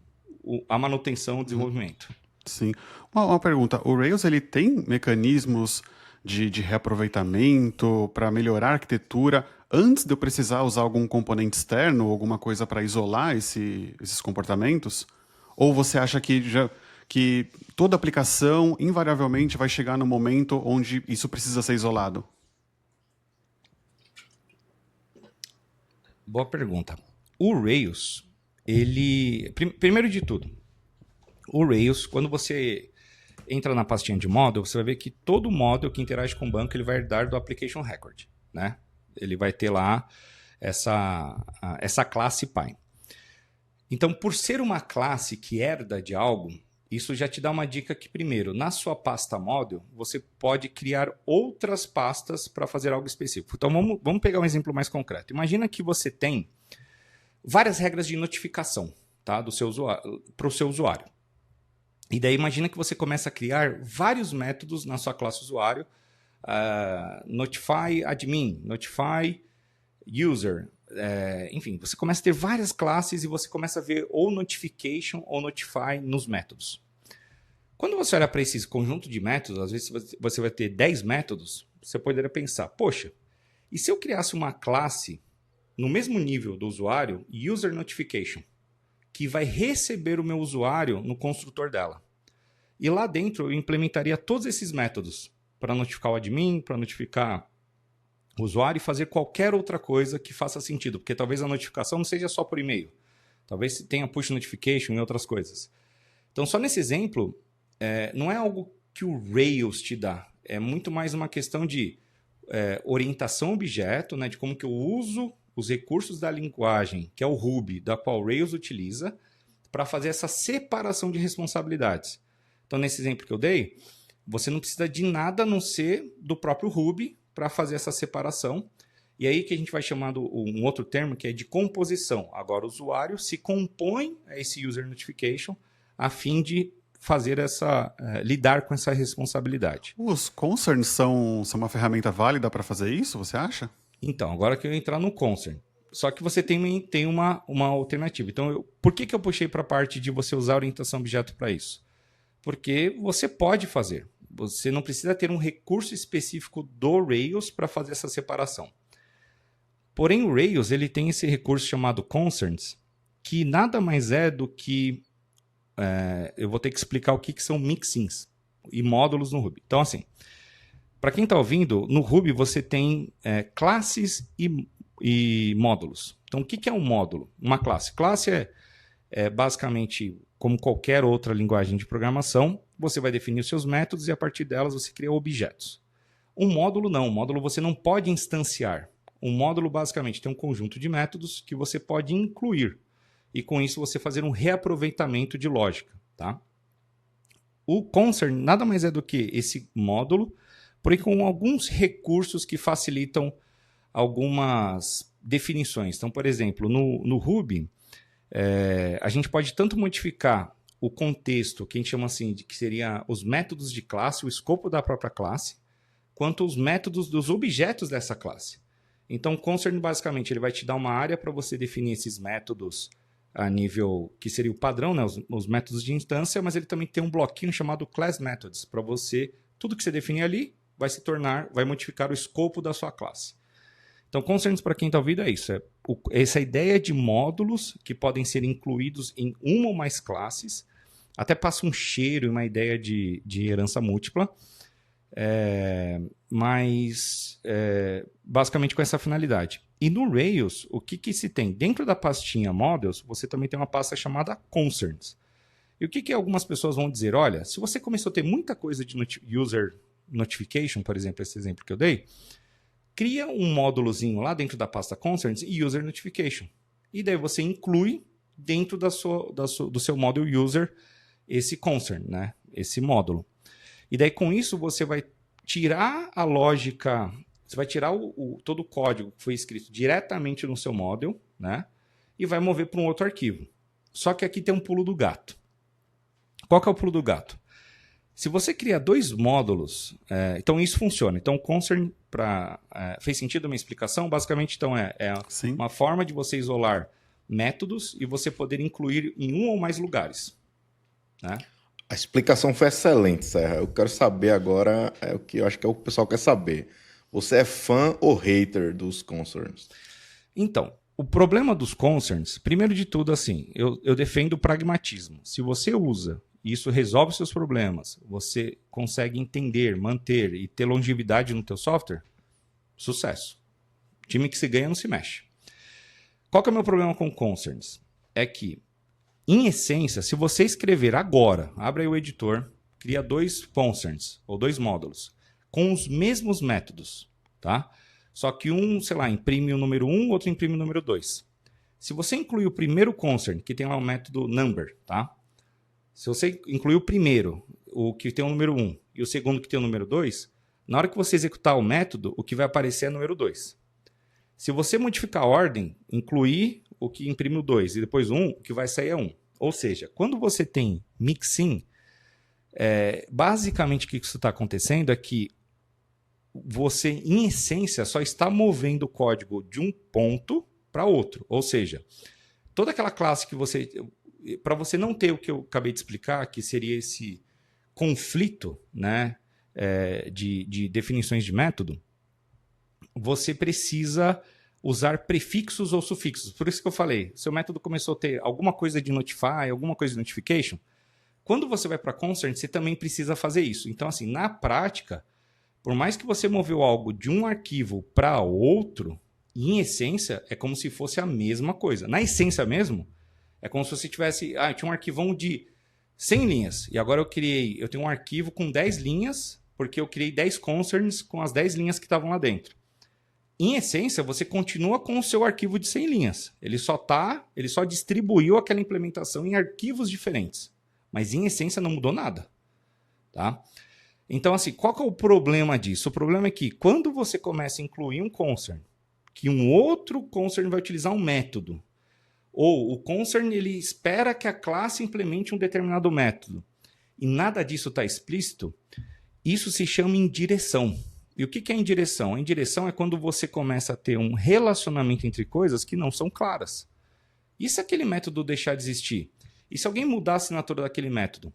a manutenção, o desenvolvimento. Sim. Uma pergunta, o Rails ele tem mecanismos de reaproveitamento para melhorar a arquitetura antes de eu precisar usar algum componente externo ou alguma coisa para isolar esses comportamentos? Ou você acha que toda aplicação invariavelmente vai chegar no momento onde isso precisa ser isolado? Boa pergunta. O Rails, ele... Primeiro de tudo, O Rails, quando você entra na pastinha de model, você vai ver que todo model que interage com o banco ele vai herdar do application record, né? Ele vai ter lá essa classe pai. Então, por ser uma classe que herda de algo, isso já te dá uma dica que, primeiro, na sua pasta model, você pode criar outras pastas para fazer algo específico. Então, vamos pegar um exemplo mais concreto. Imagina que você tem várias regras de notificação, tá, para o seu usuário. E daí imagina que você começa a criar vários métodos na sua classe usuário, notify admin, notify user, enfim, você começa a ter várias classes e você começa a ver ou notification ou notify nos métodos. Quando você olha para esse conjunto de métodos, às vezes você vai ter 10 métodos, você poderia pensar, poxa, e se eu criasse uma classe no mesmo nível do usuário, user notification, que vai receber o meu usuário no construtor dela. E lá dentro eu implementaria todos esses métodos para notificar o admin, para notificar o usuário e fazer qualquer outra coisa que faça sentido, porque talvez a notificação não seja só por e-mail. Talvez tenha push notification e outras coisas. Então, só nesse exemplo, não é algo que o Rails te dá. É muito mais uma questão de orientação objeto, né, de como que eu uso os recursos da linguagem, que é o Ruby, da qual o Rails utiliza, para fazer essa separação de responsabilidades. Então, nesse exemplo que eu dei, você não precisa de nada a não ser do próprio Ruby para fazer essa separação. E aí que a gente vai chamar um outro termo que é de composição. Agora o usuário se compõe a esse user notification a fim de fazer lidar com essa responsabilidade. Os concerns são uma ferramenta válida para fazer isso, você acha? Então, agora que eu entrar no concern. Só que você tem uma alternativa. Então, por que eu puxei para a parte de você usar orientação objeto para isso? Porque você pode fazer. Você não precisa ter um recurso específico do Rails para fazer essa separação. Porém, o Rails ele tem esse recurso chamado concerns, que nada mais é do que... eu vou ter que explicar o que são mixins e módulos no Ruby. Então, assim, para quem está ouvindo, no Ruby você tem classes e módulos. Então, o que é um módulo? Uma classe. Classe é basicamente, como qualquer outra linguagem de programação, você vai definir os seus métodos e a partir delas você cria objetos. Um módulo não. Um módulo você não pode instanciar. Um módulo basicamente tem um conjunto de métodos que você pode incluir. E com isso você fazer um reaproveitamento de lógica. Tá? O concern nada mais é do que esse módulo, porém com alguns recursos que facilitam algumas definições. Então, por exemplo, no Ruby, a gente pode tanto modificar o contexto, que a gente chama assim, de que seria os métodos de classe, o escopo da própria classe, quanto os métodos dos objetos dessa classe. Então, o concern, basicamente, ele vai te dar uma área para você definir esses métodos a nível que seria o padrão, né, os métodos de instância, mas ele também tem um bloquinho chamado class methods, para você, tudo que você definir ali, vai modificar o escopo da sua classe. Então, concerns para quem está ouvindo é isso. Essa ideia de módulos que podem ser incluídos em uma ou mais classes, até passa um cheiro e uma ideia de herança múltipla, mas basicamente com essa finalidade. E no Rails, o que se tem? Dentro da pastinha Models, você também tem uma pasta chamada Concerns. E o que algumas pessoas vão dizer? Olha, se você começou a ter muita coisa de user notification, por exemplo, esse exemplo que eu dei, cria um módulozinho lá dentro da pasta Concerns e User Notification. E daí você inclui dentro do seu model user esse concern, né? Esse módulo. E daí com isso você vai tirar a lógica, você vai tirar todo o código que foi escrito diretamente no seu model, né? E vai mover para um outro arquivo. Só que aqui tem um pulo do gato. Qual que é o pulo do gato? Se você cria dois módulos, então isso funciona. Então, o concern, fez sentido a minha explicação? Basicamente, então, uma forma de você isolar métodos e você poder incluir em um ou mais lugares. Né? A explicação foi excelente, Serra. Eu quero saber agora, o que eu acho que o pessoal quer saber. Você é fã ou hater dos concerns? Então, o problema dos concerns, primeiro de tudo, assim, eu defendo o pragmatismo. Se você usa e isso resolve seus problemas, você consegue entender, manter e ter longevidade no teu software, sucesso. Time que se ganha não se mexe. Qual que é o meu problema com concerns? É que, Em essência, se você escrever agora, abre aí o editor, cria 2 concerns, ou 2 módulos, com os mesmos métodos, tá? Só que um, sei lá, imprime o número 1, outro imprime o número 2. Se você incluir o primeiro concern, que tem lá o método number, tá? Se você incluir o primeiro, o que tem o número 1, e o segundo que tem o número 2, na hora que você executar o método, o que vai aparecer é o número 2. Se você modificar a ordem, incluir o que imprime o 2 e depois o 1, o que vai sair é 1. Ou seja, quando você tem mixin, basicamente o que isso está acontecendo é que você, em essência, só está movendo o código de um ponto para outro. Ou seja, toda aquela classe que você... Para você não ter o que eu acabei de explicar, que seria esse conflito, né, de definições de método, você precisa usar prefixos ou sufixos. Por isso que eu falei, seu método começou a ter alguma coisa de notify, alguma coisa de notification. Quando você vai para concern, você também precisa fazer isso. Então, assim, na prática, por mais que você moveu algo de um arquivo para outro, em essência, é como se fosse a mesma coisa. Na essência mesmo, é como se você tivesse... eu tinha um arquivão de 100 linhas, e agora eu tenho um arquivo com 10 linhas, porque eu criei 10 concerns com as 10 linhas que estavam lá dentro. Em essência, você continua com o seu arquivo de 100 linhas. Ele só distribuiu aquela implementação em arquivos diferentes. Mas em essência não mudou nada. Tá? Então, assim, qual que é o problema disso? O problema é que quando você começa a incluir um concern, que um outro concern vai utilizar um método, ou o concern ele espera que a classe implemente um determinado método, e nada disso está explícito, isso se chama indireção. E o que é indireção? A indireção é quando você começa a ter um relacionamento entre coisas que não são claras. E se aquele método deixar de existir? E se alguém mudar a assinatura daquele método?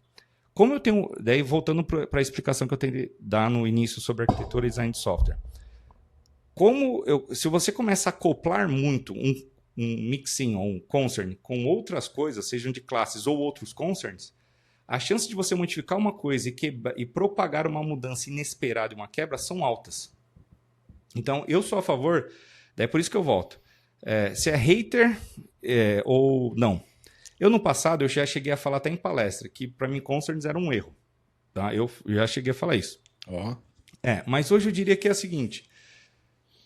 Como eu tenho... Daí, voltando para a explicação que eu tenho de dar no início sobre arquitetura e design de software. Se você começa a acoplar muito um mixin ou um concern com outras coisas, sejam de classes ou outros concerns, a chance de você modificar uma coisa e propagar uma mudança inesperada e uma quebra são altas. Então, eu sou a favor, daí por isso que eu volto. Se é hater ou não. Eu, no passado, eu já cheguei a falar até em palestra que, para mim, concerns era um erro. Tá? Eu já cheguei a falar isso. Mas hoje eu diria que é o seguinte.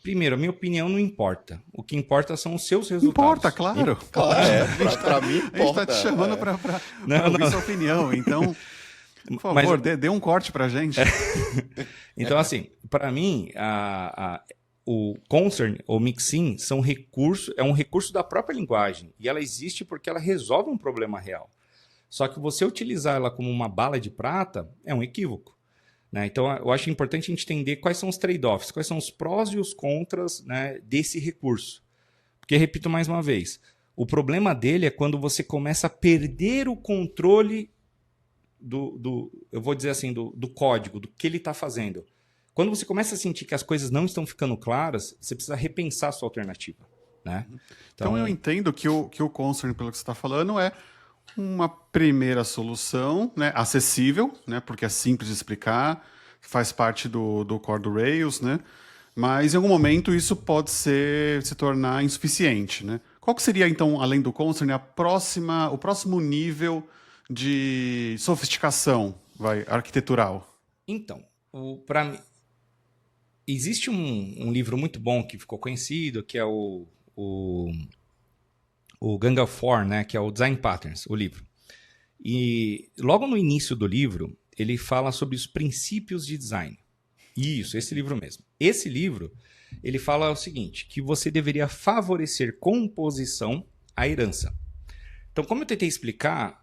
Primeiro, a minha opinião não importa. O que importa são os seus resultados. Importa, claro. Claro, pra mim importa. A gente está te chamando para ouvir sua opinião. Então, por favor, dê um corte para a gente. Então, assim, para mim, o concern ou mixin é um recurso da própria linguagem. E ela existe porque ela resolve um problema real. Só que você utilizar ela como uma bala de prata é um equívoco. Né? Então, eu acho importante a gente entender quais são os trade-offs, quais são os prós e os contras, né, desse recurso. Porque, repito mais uma vez, o problema dele é quando você começa a perder o controle eu vou dizer assim, do código, do que ele está fazendo. Quando você começa a sentir que as coisas não estão ficando claras, você precisa repensar a sua alternativa. Né? Então eu entendo que o concern, pelo que você está falando, é uma primeira solução, né, acessível, né, porque é simples de explicar, faz parte do core do Rails, né, mas em algum momento isso pode se tornar insuficiente. Né? Qual que seria, então, além do concern, o próximo nível de sofisticação arquitetural? Então, para mim, existe um livro muito bom que ficou conhecido, que é o Gang of Four, né, que é o Design Patterns, o livro. E logo no início do livro, ele fala sobre os princípios de design. Isso, esse livro mesmo. Esse livro, ele fala o seguinte, que você deveria favorecer composição à herança. Então, como eu tentei explicar,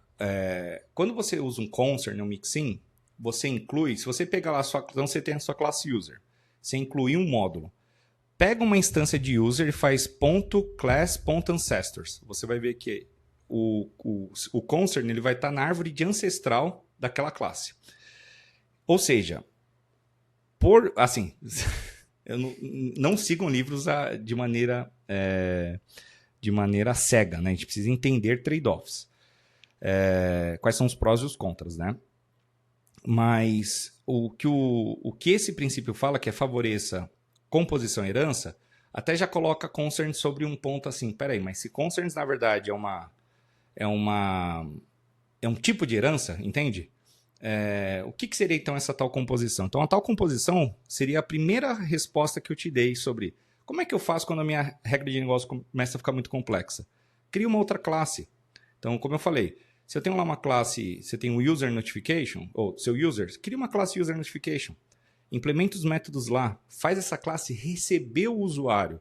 quando você usa um concern, um mixin, você inclui, se você pegar lá então você tem a sua classe user, você inclui um módulo. Pega uma instância de user e faz .class.ancestors. Você vai ver que o concern ele vai estar na árvore de ancestral daquela classe. Ou seja, assim, não sigam livros de maneira cega, né? A gente precisa entender trade-offs. Quais são os prós e os contras, né? Mas o que esse princípio fala, que é favoreça composição e herança, até já coloca concerns sobre um ponto assim, peraí, mas se concerns na verdade é é um tipo de herança, entende? O que seria então essa tal composição? Então a tal composição seria a primeira resposta que eu te dei sobre como é que eu faço quando a minha regra de negócio começa a ficar muito complexa. Cria uma outra classe. Então, como eu falei, se eu tenho lá uma classe, você tem um user notification, ou seu user, cria uma classe user notification. Implementa os métodos lá, faz essa classe receber o usuário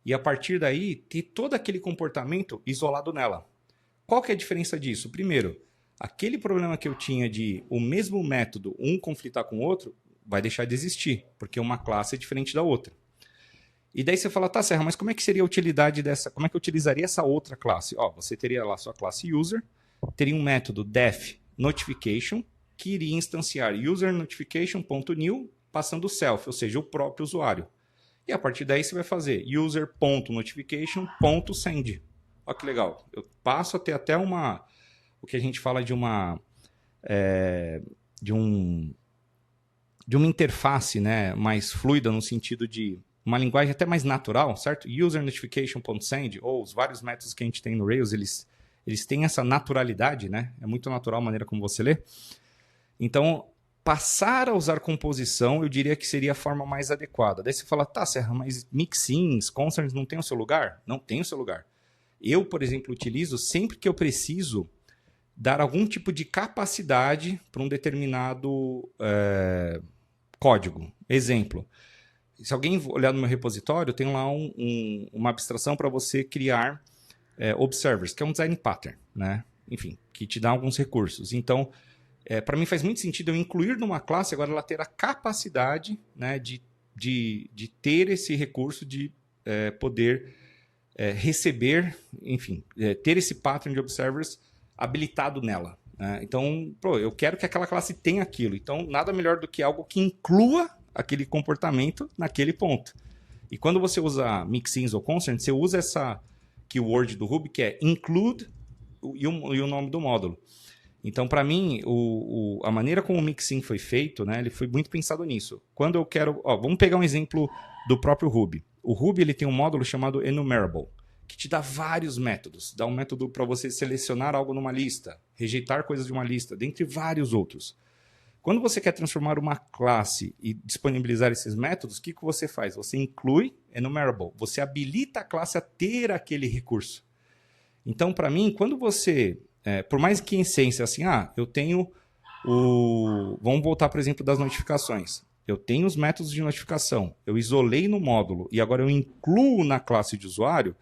e a partir daí ter todo aquele comportamento isolado nela. Qual que é a diferença disso? Primeiro, aquele problema que eu tinha de o mesmo método, um conflitar com o outro, vai deixar de existir, porque uma classe é diferente da outra. E daí você fala, tá, Serra, mas como é que seria a utilidade dessa, como é que eu utilizaria essa outra classe? Você teria lá sua classe user, teria um método def notification, que iria instanciar user notification.new, passando o self, ou seja, o próprio usuário. E a partir daí você vai fazer user.notification.send. Olha que legal. Eu passo a ter até o que a gente fala de uma interface, né, mais fluida, no sentido de uma linguagem até mais natural, certo? User notification.send, ou os vários métodos que a gente tem no Rails, eles têm essa naturalidade, né? É muito natural a maneira como você lê. Então, passar a usar composição, eu diria que seria a forma mais adequada. Daí você fala, tá, Serra, mas mixins, concerns não tem o seu lugar? Não tem o seu lugar. Eu, por exemplo, utilizo sempre que eu preciso dar algum tipo de capacidade para um determinado código. Exemplo, se alguém olhar no meu repositório, tem lá uma abstração para você criar observers, que é um design pattern, né? Enfim, que te dá alguns recursos. Então, para mim faz muito sentido eu incluir numa classe, agora ela ter a capacidade, né, de ter esse recurso de poder receber, enfim, ter esse pattern de observers habilitado nela. Né? Então, eu quero que aquela classe tenha aquilo. Então, nada melhor do que algo que inclua aquele comportamento naquele ponto. E quando você usa mixins ou concerns, você usa essa keyword do Ruby, que é include e o nome do módulo. Então, para mim, a maneira como o mixin foi feito, né, ele foi muito pensado nisso. Quando eu quero... vamos pegar um exemplo do próprio Ruby. O Ruby ele tem um módulo chamado enumerable, que te dá vários métodos. Dá um método para você selecionar algo numa lista, rejeitar coisas de uma lista, dentre vários outros. Quando você quer transformar uma classe e disponibilizar esses métodos, o que você faz? Você inclui enumerable. Você habilita a classe a ter aquele recurso. Então, para mim, quando você... por mais que em essência, assim, eu tenho vamos voltar, por exemplo, das notificações. Eu tenho os métodos de notificação. Eu isolei no módulo e agora eu incluo na classe de usuário.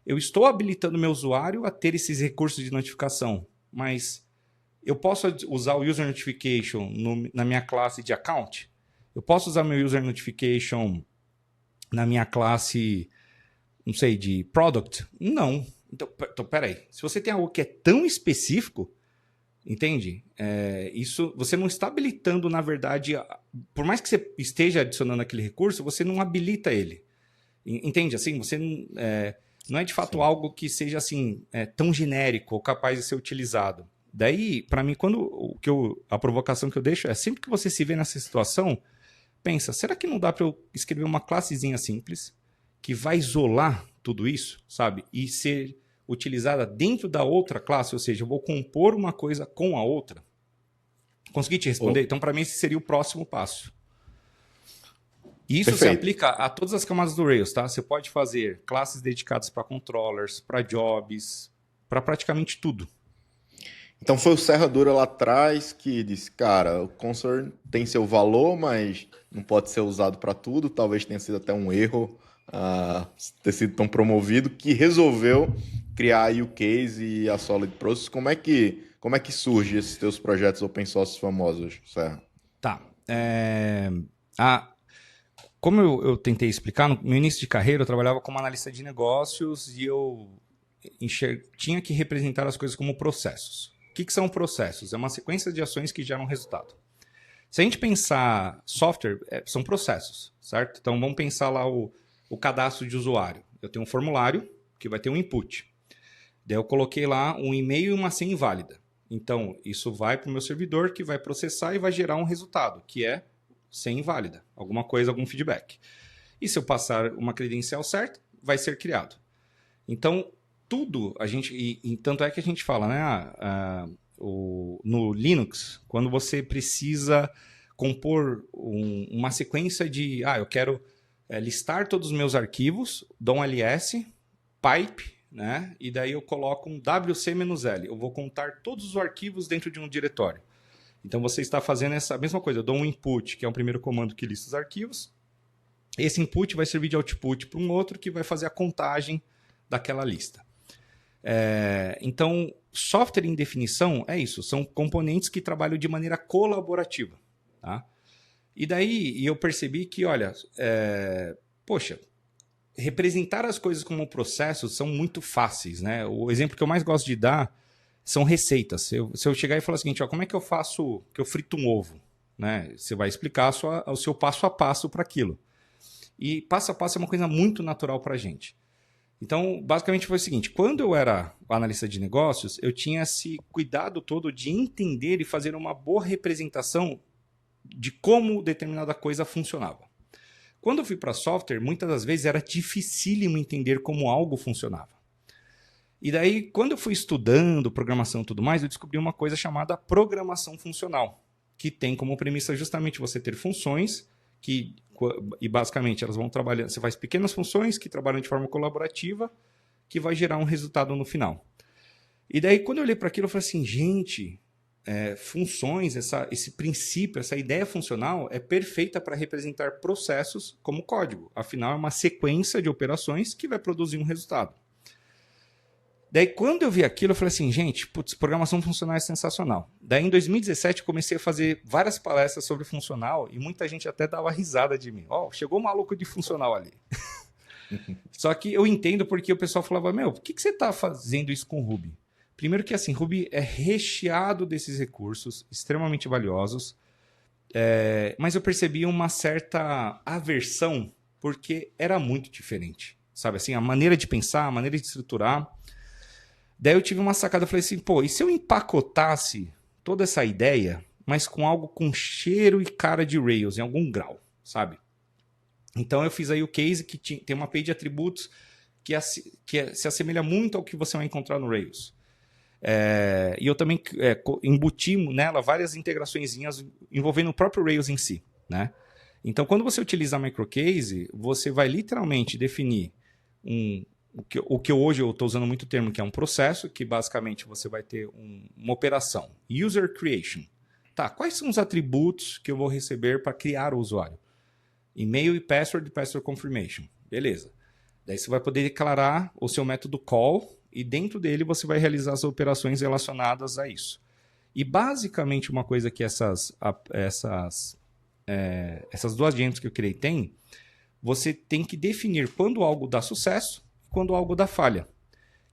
Eu estou habilitando meu usuário a ter esses recursos de notificação. Mas eu posso usar o user notification na minha classe de account? Eu posso usar meu user notification na minha classe, não sei, de product? Não. Então, peraí. Se você tem algo que é tão específico, entende? Isso você não está habilitando, na verdade, por mais que você esteja adicionando aquele recurso, você não habilita ele. Entende? Assim, você não é de fato algo que seja assim tão genérico ou capaz de ser utilizado. Daí, para mim, a provocação que eu deixo é sempre que você se vê nessa situação, pensa, será que não dá para eu escrever uma classezinha simples que vai isolar tudo isso, sabe? E ser utilizada dentro da outra classe, ou seja, eu vou compor uma coisa com a outra. Consegui te responder? Então, para mim, esse seria o próximo passo. Isso se aplica a todas as camadas do Rails, tá? Você pode fazer classes dedicadas para controllers, para jobs, para praticamente tudo. Então foi o Serra Dura lá atrás que disse, cara, o concern tem seu valor, mas não pode ser usado para tudo. Talvez tenha sido até um erro ter sido tão promovido, que resolveu criar a UCase e a Solid Process. Como é que surge esses teus projetos open source famosos, Serra? Tá. Como eu tentei explicar, no meu início de carreira eu trabalhava como analista de negócios e eu tinha que representar as coisas como processos. O que são processos? É uma sequência de ações que geram resultado. Se a gente pensar software, são processos, certo? Então vamos pensar lá o cadastro de usuário. Eu tenho um formulário que vai ter um input. Daí eu coloquei lá um e-mail e uma senha inválida. Então isso vai para o meu servidor que vai processar e vai gerar um resultado, que é senha inválida, alguma coisa, algum feedback. E se eu passar uma credencial certa, vai ser criado. Então, tudo a gente... E tanto é que a gente fala, né? No Linux, quando você precisa compor uma sequência de... eu quero listar todos os meus arquivos, dou um ls, pipe, né? E daí eu coloco um wc-l. Eu vou contar todos os arquivos dentro de um diretório. Então você está fazendo essa mesma coisa. Eu dou um input, que é o primeiro comando que lista os arquivos. Esse input vai servir de output para um outro que vai fazer a contagem daquela lista. Então, software em definição é isso. São componentes que trabalham de maneira colaborativa. Tá? E daí eu percebi que, olha, poxa, representar as coisas como processos são muito fáceis, né? O exemplo que eu mais gosto de dar são receitas. Se eu chegar e falar o seguinte, como é que eu faço, que eu frito um ovo? Né? Você vai explicar o seu passo a passo para aquilo. E passo a passo é uma coisa muito natural para a gente. Então, basicamente foi o seguinte, quando eu era analista de negócios, eu tinha esse cuidado todo de entender e fazer uma boa representação de como determinada coisa funcionava. Quando eu fui para software, muitas das vezes era dificílimo entender como algo funcionava. E daí, quando eu fui estudando programação e tudo mais, eu descobri uma coisa chamada programação funcional, que tem como premissa justamente você ter funções e basicamente elas vão trabalhando, você faz pequenas funções que trabalham de forma colaborativa, que vai gerar um resultado no final. E daí, quando eu olhei para aquilo, eu falei assim, gente, funções, esse princípio, essa ideia funcional é perfeita para representar processos como código. Afinal, é uma sequência de operações que vai produzir um resultado. Daí, quando eu vi aquilo, eu falei assim, gente, programação funcional é sensacional. Daí, em 2017, eu comecei a fazer várias palestras sobre funcional e muita gente até dava risada de mim. Chegou um maluco de funcional ali. Só que eu entendo porque o pessoal falava, por que você está fazendo isso com Ruby? Primeiro que assim, Ruby é recheado desses recursos extremamente valiosos, mas eu percebi uma certa aversão porque era muito diferente. Sabe assim, a maneira de pensar, a maneira de estruturar... Daí eu tive uma sacada, eu falei assim, e se eu empacotasse toda essa ideia, mas com algo com cheiro e cara de Rails, em algum grau, sabe? Então eu fiz aí o case que tem uma API de atributos que se assemelha muito ao que você vai encontrar no Rails. E eu também embuti nela várias integraçõezinhas envolvendo o próprio Rails em si, né? Então quando você utiliza a microcase, você vai literalmente definir o que hoje eu estou usando muito o termo, que é um processo, que basicamente você vai ter uma operação. User creation. Tá, quais são os atributos que eu vou receber para criar o usuário? E-mail e password confirmation. Beleza. Daí você vai poder declarar o seu método call e dentro dele você vai realizar as operações relacionadas a isso. E basicamente uma coisa que essas duas agentes que eu criei têm, você tem que definir quando algo dá sucesso quando algo dá falha.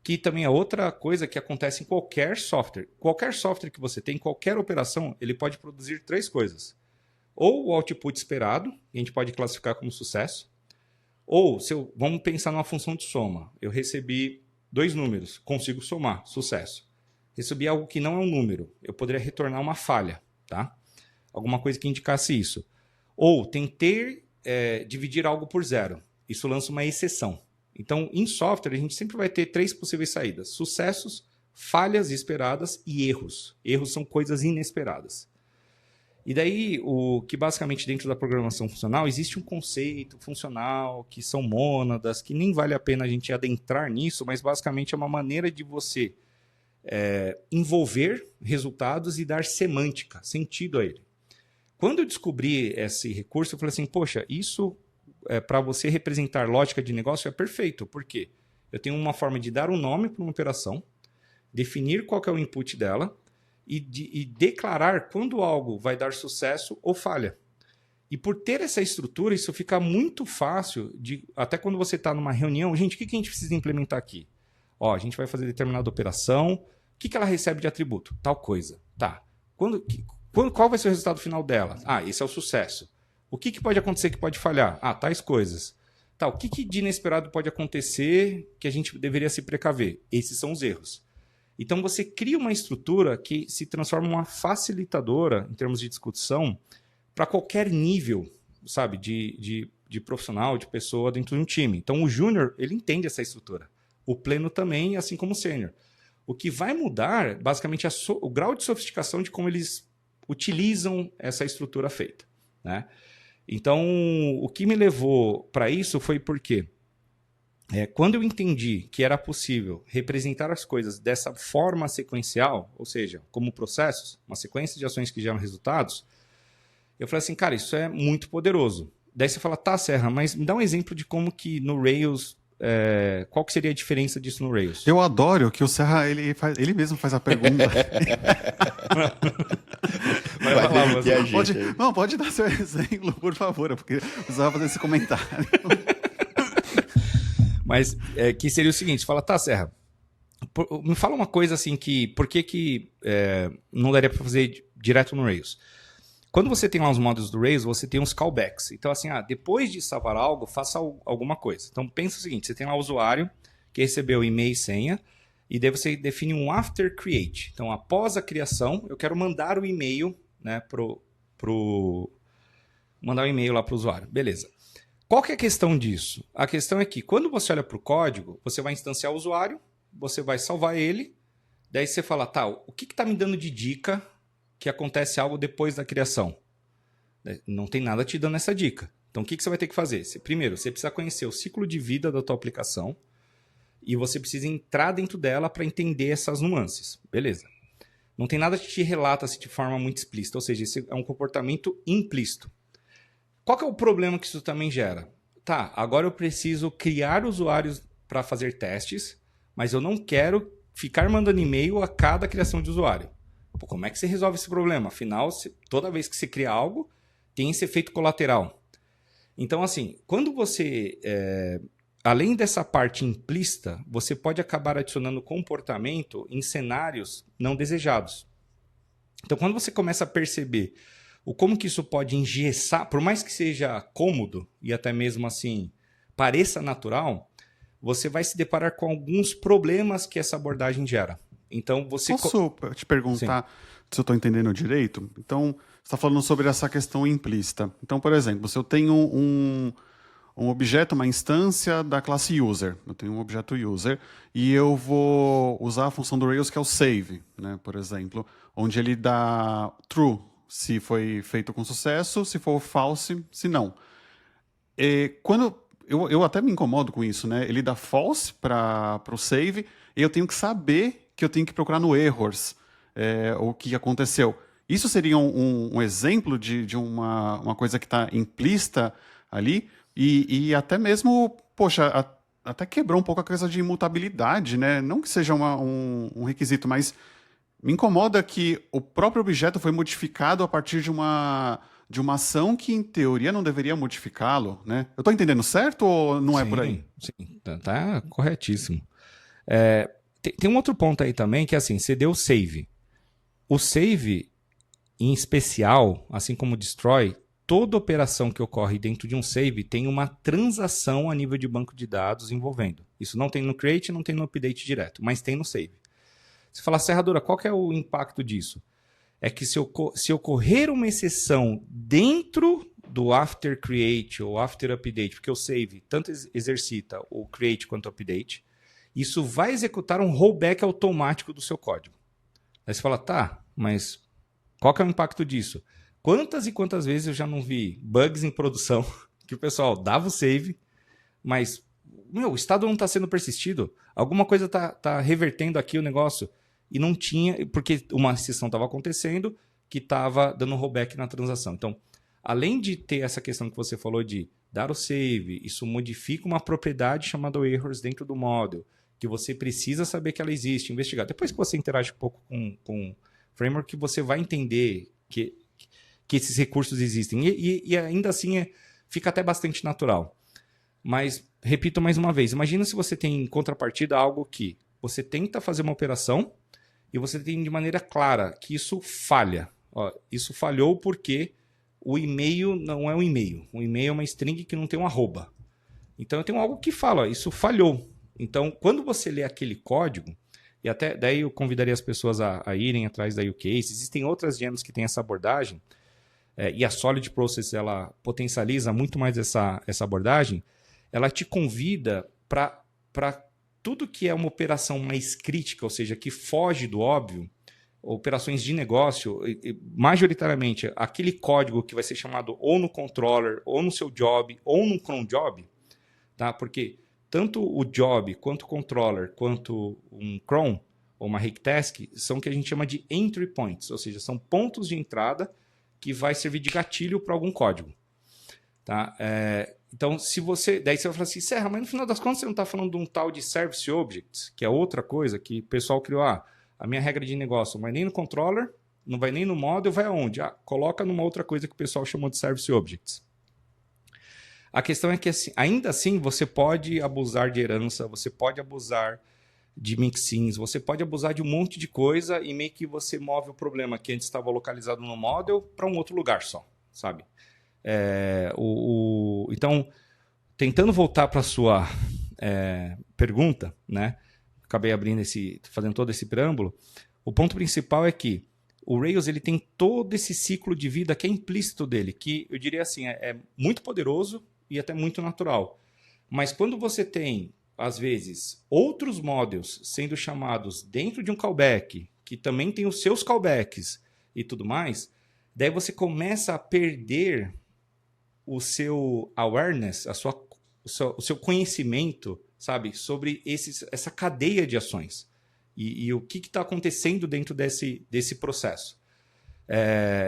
Que também é outra coisa que acontece em qualquer software. Qualquer software que você tem, qualquer operação, ele pode produzir 3 coisas. Ou o output esperado, que a gente pode classificar como sucesso. Ou, vamos pensar numa função de soma. Eu recebi 2 números, consigo somar, sucesso. Recebi algo que não é um número, eu poderia retornar uma falha. Tá? Alguma coisa que indicasse isso. Ou tentei dividir algo por 0. Isso lança uma exceção. Então, em software, a gente sempre vai ter 3 possíveis saídas. Sucessos, falhas esperadas e erros. Erros são coisas inesperadas. E daí, o que basicamente dentro da programação funcional, existe um conceito funcional, que são mônadas, que nem vale a pena a gente adentrar nisso, mas basicamente é uma maneira de você envolver resultados e dar semântica, sentido a ele. Quando eu descobri esse recurso, eu falei assim, poxa, isso... para você representar lógica de negócio é perfeito. Por quê? Eu tenho uma forma de dar um nome para uma operação, definir qual que é o input dela e declarar quando algo vai dar sucesso ou falha. E por ter essa estrutura, isso fica muito fácil até quando você está numa reunião, gente, o que a gente precisa implementar aqui? A gente vai fazer determinada operação, o que ela recebe de atributo? Tal coisa. Tá. Qual vai ser o resultado final dela? Esse é o sucesso. O que pode acontecer que pode falhar? Tais coisas. Tá, o que de inesperado pode acontecer que a gente deveria se precaver? Esses são os erros. Então você cria uma estrutura que se transforma em uma facilitadora, em termos de discussão, para qualquer nível, sabe, de profissional, de pessoa dentro de um time. Então o júnior, ele entende essa estrutura. o pleno também, assim como o sênior. O que vai mudar, basicamente, o grau de sofisticação de como eles utilizam essa estrutura feita, né? Então, o que me levou para isso foi porque quando eu entendi que era possível representar as coisas dessa forma sequencial, ou seja, como processos, uma sequência de ações que geram resultados, eu falei assim, cara, isso é muito poderoso. Daí você fala, tá, Serra, mas me dá um exemplo de como que no Rails, qual que seria a diferença disso no Rails? Eu adoro que o Serra, ele mesmo faz a pergunta. Vai lá, demitir a gente aí. Não, pode dar seu exemplo, por favor, porque eu precisava fazer esse comentário. Mas que seria o seguinte, você fala, tá, Serra, me fala uma coisa assim que, por que não daria para fazer direto no Rails? Quando você tem lá os módulos do Rails, você tem uns callbacks. Então, assim, depois de salvar algo, faça alguma coisa. Então, pensa o seguinte, você tem lá o usuário que recebeu e-mail e senha, e daí você define um after create. Então, após a criação, eu quero mandar o e-mail, né, mandar um e-mail lá para o usuário. Beleza. Qual que é a questão disso? A questão é que quando você olha para o código, você vai instanciar o usuário, você vai salvar ele, daí você fala, tá, o que está me dando de dica que acontece algo depois da criação? Não tem nada te dando essa dica. Então, o que você vai ter que fazer? Primeiro, você precisa conhecer o ciclo de vida da tua aplicação e você precisa entrar dentro dela para entender essas nuances. Beleza. Não tem nada que te relata assim, de forma muito explícita, ou seja, esse é um comportamento implícito. Qual que é o problema que isso também gera? Tá, agora eu preciso criar usuários para fazer testes, mas eu não quero ficar mandando e-mail a cada criação de usuário. Pô, como é que você resolve esse problema? Afinal, toda vez que você cria algo, tem esse efeito colateral. Então, assim, quando você, além dessa parte implícita, você pode acabar adicionando comportamento em cenários não desejados. Então, quando você começa a perceber como que isso pode engessar, por mais que seja cômodo e até mesmo assim pareça natural, você vai se deparar com alguns problemas que essa abordagem gera. Então, você... Posso te perguntar se eu estou entendendo direito? Então, você está falando sobre essa questão implícita. Então, por exemplo, se eu tenho um objeto, uma instância da classe user, eu tenho um objeto user, e eu vou usar a função do Rails que é o save, né, por exemplo, onde ele dá true, se foi feito com sucesso, se for false, se não. Quando eu até me incomodo com isso, né? Ele dá false para o save, e eu tenho que saber que eu tenho que procurar no errors o que aconteceu. Isso seria um exemplo de uma coisa que está implícita ali, e até mesmo, poxa, até quebrou um pouco a coisa de imutabilidade, né? Não que seja um requisito, mas me incomoda que o próprio objeto foi modificado a partir de uma ação que, em teoria, não deveria modificá-lo, né? Eu estou entendendo certo ou não é por aí? Sim, tá corretíssimo. Tem um outro ponto aí também, que é assim, você deu o save. O save, em especial, assim como o destroy, toda operação que ocorre dentro de um save tem uma transação a nível de banco de dados envolvendo. Isso não tem no create, não tem no update direto, mas tem no save. Você fala, Serradora, qual que é o impacto disso? É que se ocorrer uma exceção dentro do after create ou after update, porque o save tanto exercita o create quanto o update, isso vai executar um rollback automático do seu código. Aí você fala, tá, mas qual que é o impacto disso? Quantas e quantas vezes eu já não vi bugs em produção que o pessoal dava o save, mas o estado não está sendo persistido, alguma coisa está revertendo aqui o negócio, e não tinha, porque uma exceção estava acontecendo que estava dando rollback na transação. Então, além de ter essa questão que você falou de dar o save, isso modifica uma propriedade chamada errors dentro do model, que você precisa saber que ela existe, investigar. Depois que você interage um pouco com o framework, você vai entender que esses recursos existem. E ainda assim fica até bastante natural. Mas, repito mais uma vez, imagina se você tem em contrapartida algo que você tenta fazer uma operação e você tem de maneira clara que isso falha. Isso falhou porque o e-mail não é um e-mail. O e-mail é uma string que não tem um arroba. Então eu tenho algo que fala, isso falhou. Então, quando você lê aquele código, e até daí eu convidaria as pessoas a irem atrás da use case, existem outras gems que têm essa abordagem, e a Solid Process ela potencializa muito mais essa abordagem, ela te convida para tudo que é uma operação mais crítica, ou seja, que foge do óbvio, operações de negócio, majoritariamente, aquele código que vai ser chamado ou no controller, ou no seu job, ou no cron job, tá? Porque tanto o job, quanto o controller, quanto um cron, ou uma rake task, são o que a gente chama de entry points, ou seja, são pontos de entrada que vai servir de gatilho para algum código. Tá? Então, se você... Daí você vai falar assim, Serra, mas no final das contas você não está falando de um tal de Service Objects, que é outra coisa que o pessoal criou. A minha regra de negócio não vai nem no controller, não vai nem no model, vai aonde? Coloca numa outra coisa que o pessoal chamou de Service Objects. A questão é que, assim, ainda assim, você pode abusar de herança, você pode abusar de mixins, você pode abusar de um monte de coisa e meio que você move o problema que antes estava localizado no model para um outro lugar só, sabe? Então, tentando voltar para a sua pergunta, né? Acabei fazendo todo esse preâmbulo. O ponto principal é que o Rails ele tem todo esse ciclo de vida que é implícito dele, que eu diria assim, é muito poderoso e até muito natural. Mas quando você tem, às vezes, outros models sendo chamados dentro de um callback, que também tem os seus callbacks e tudo mais, daí você começa a perder o seu awareness, o seu conhecimento, sabe, sobre essa cadeia de ações e o que está acontecendo dentro desse processo.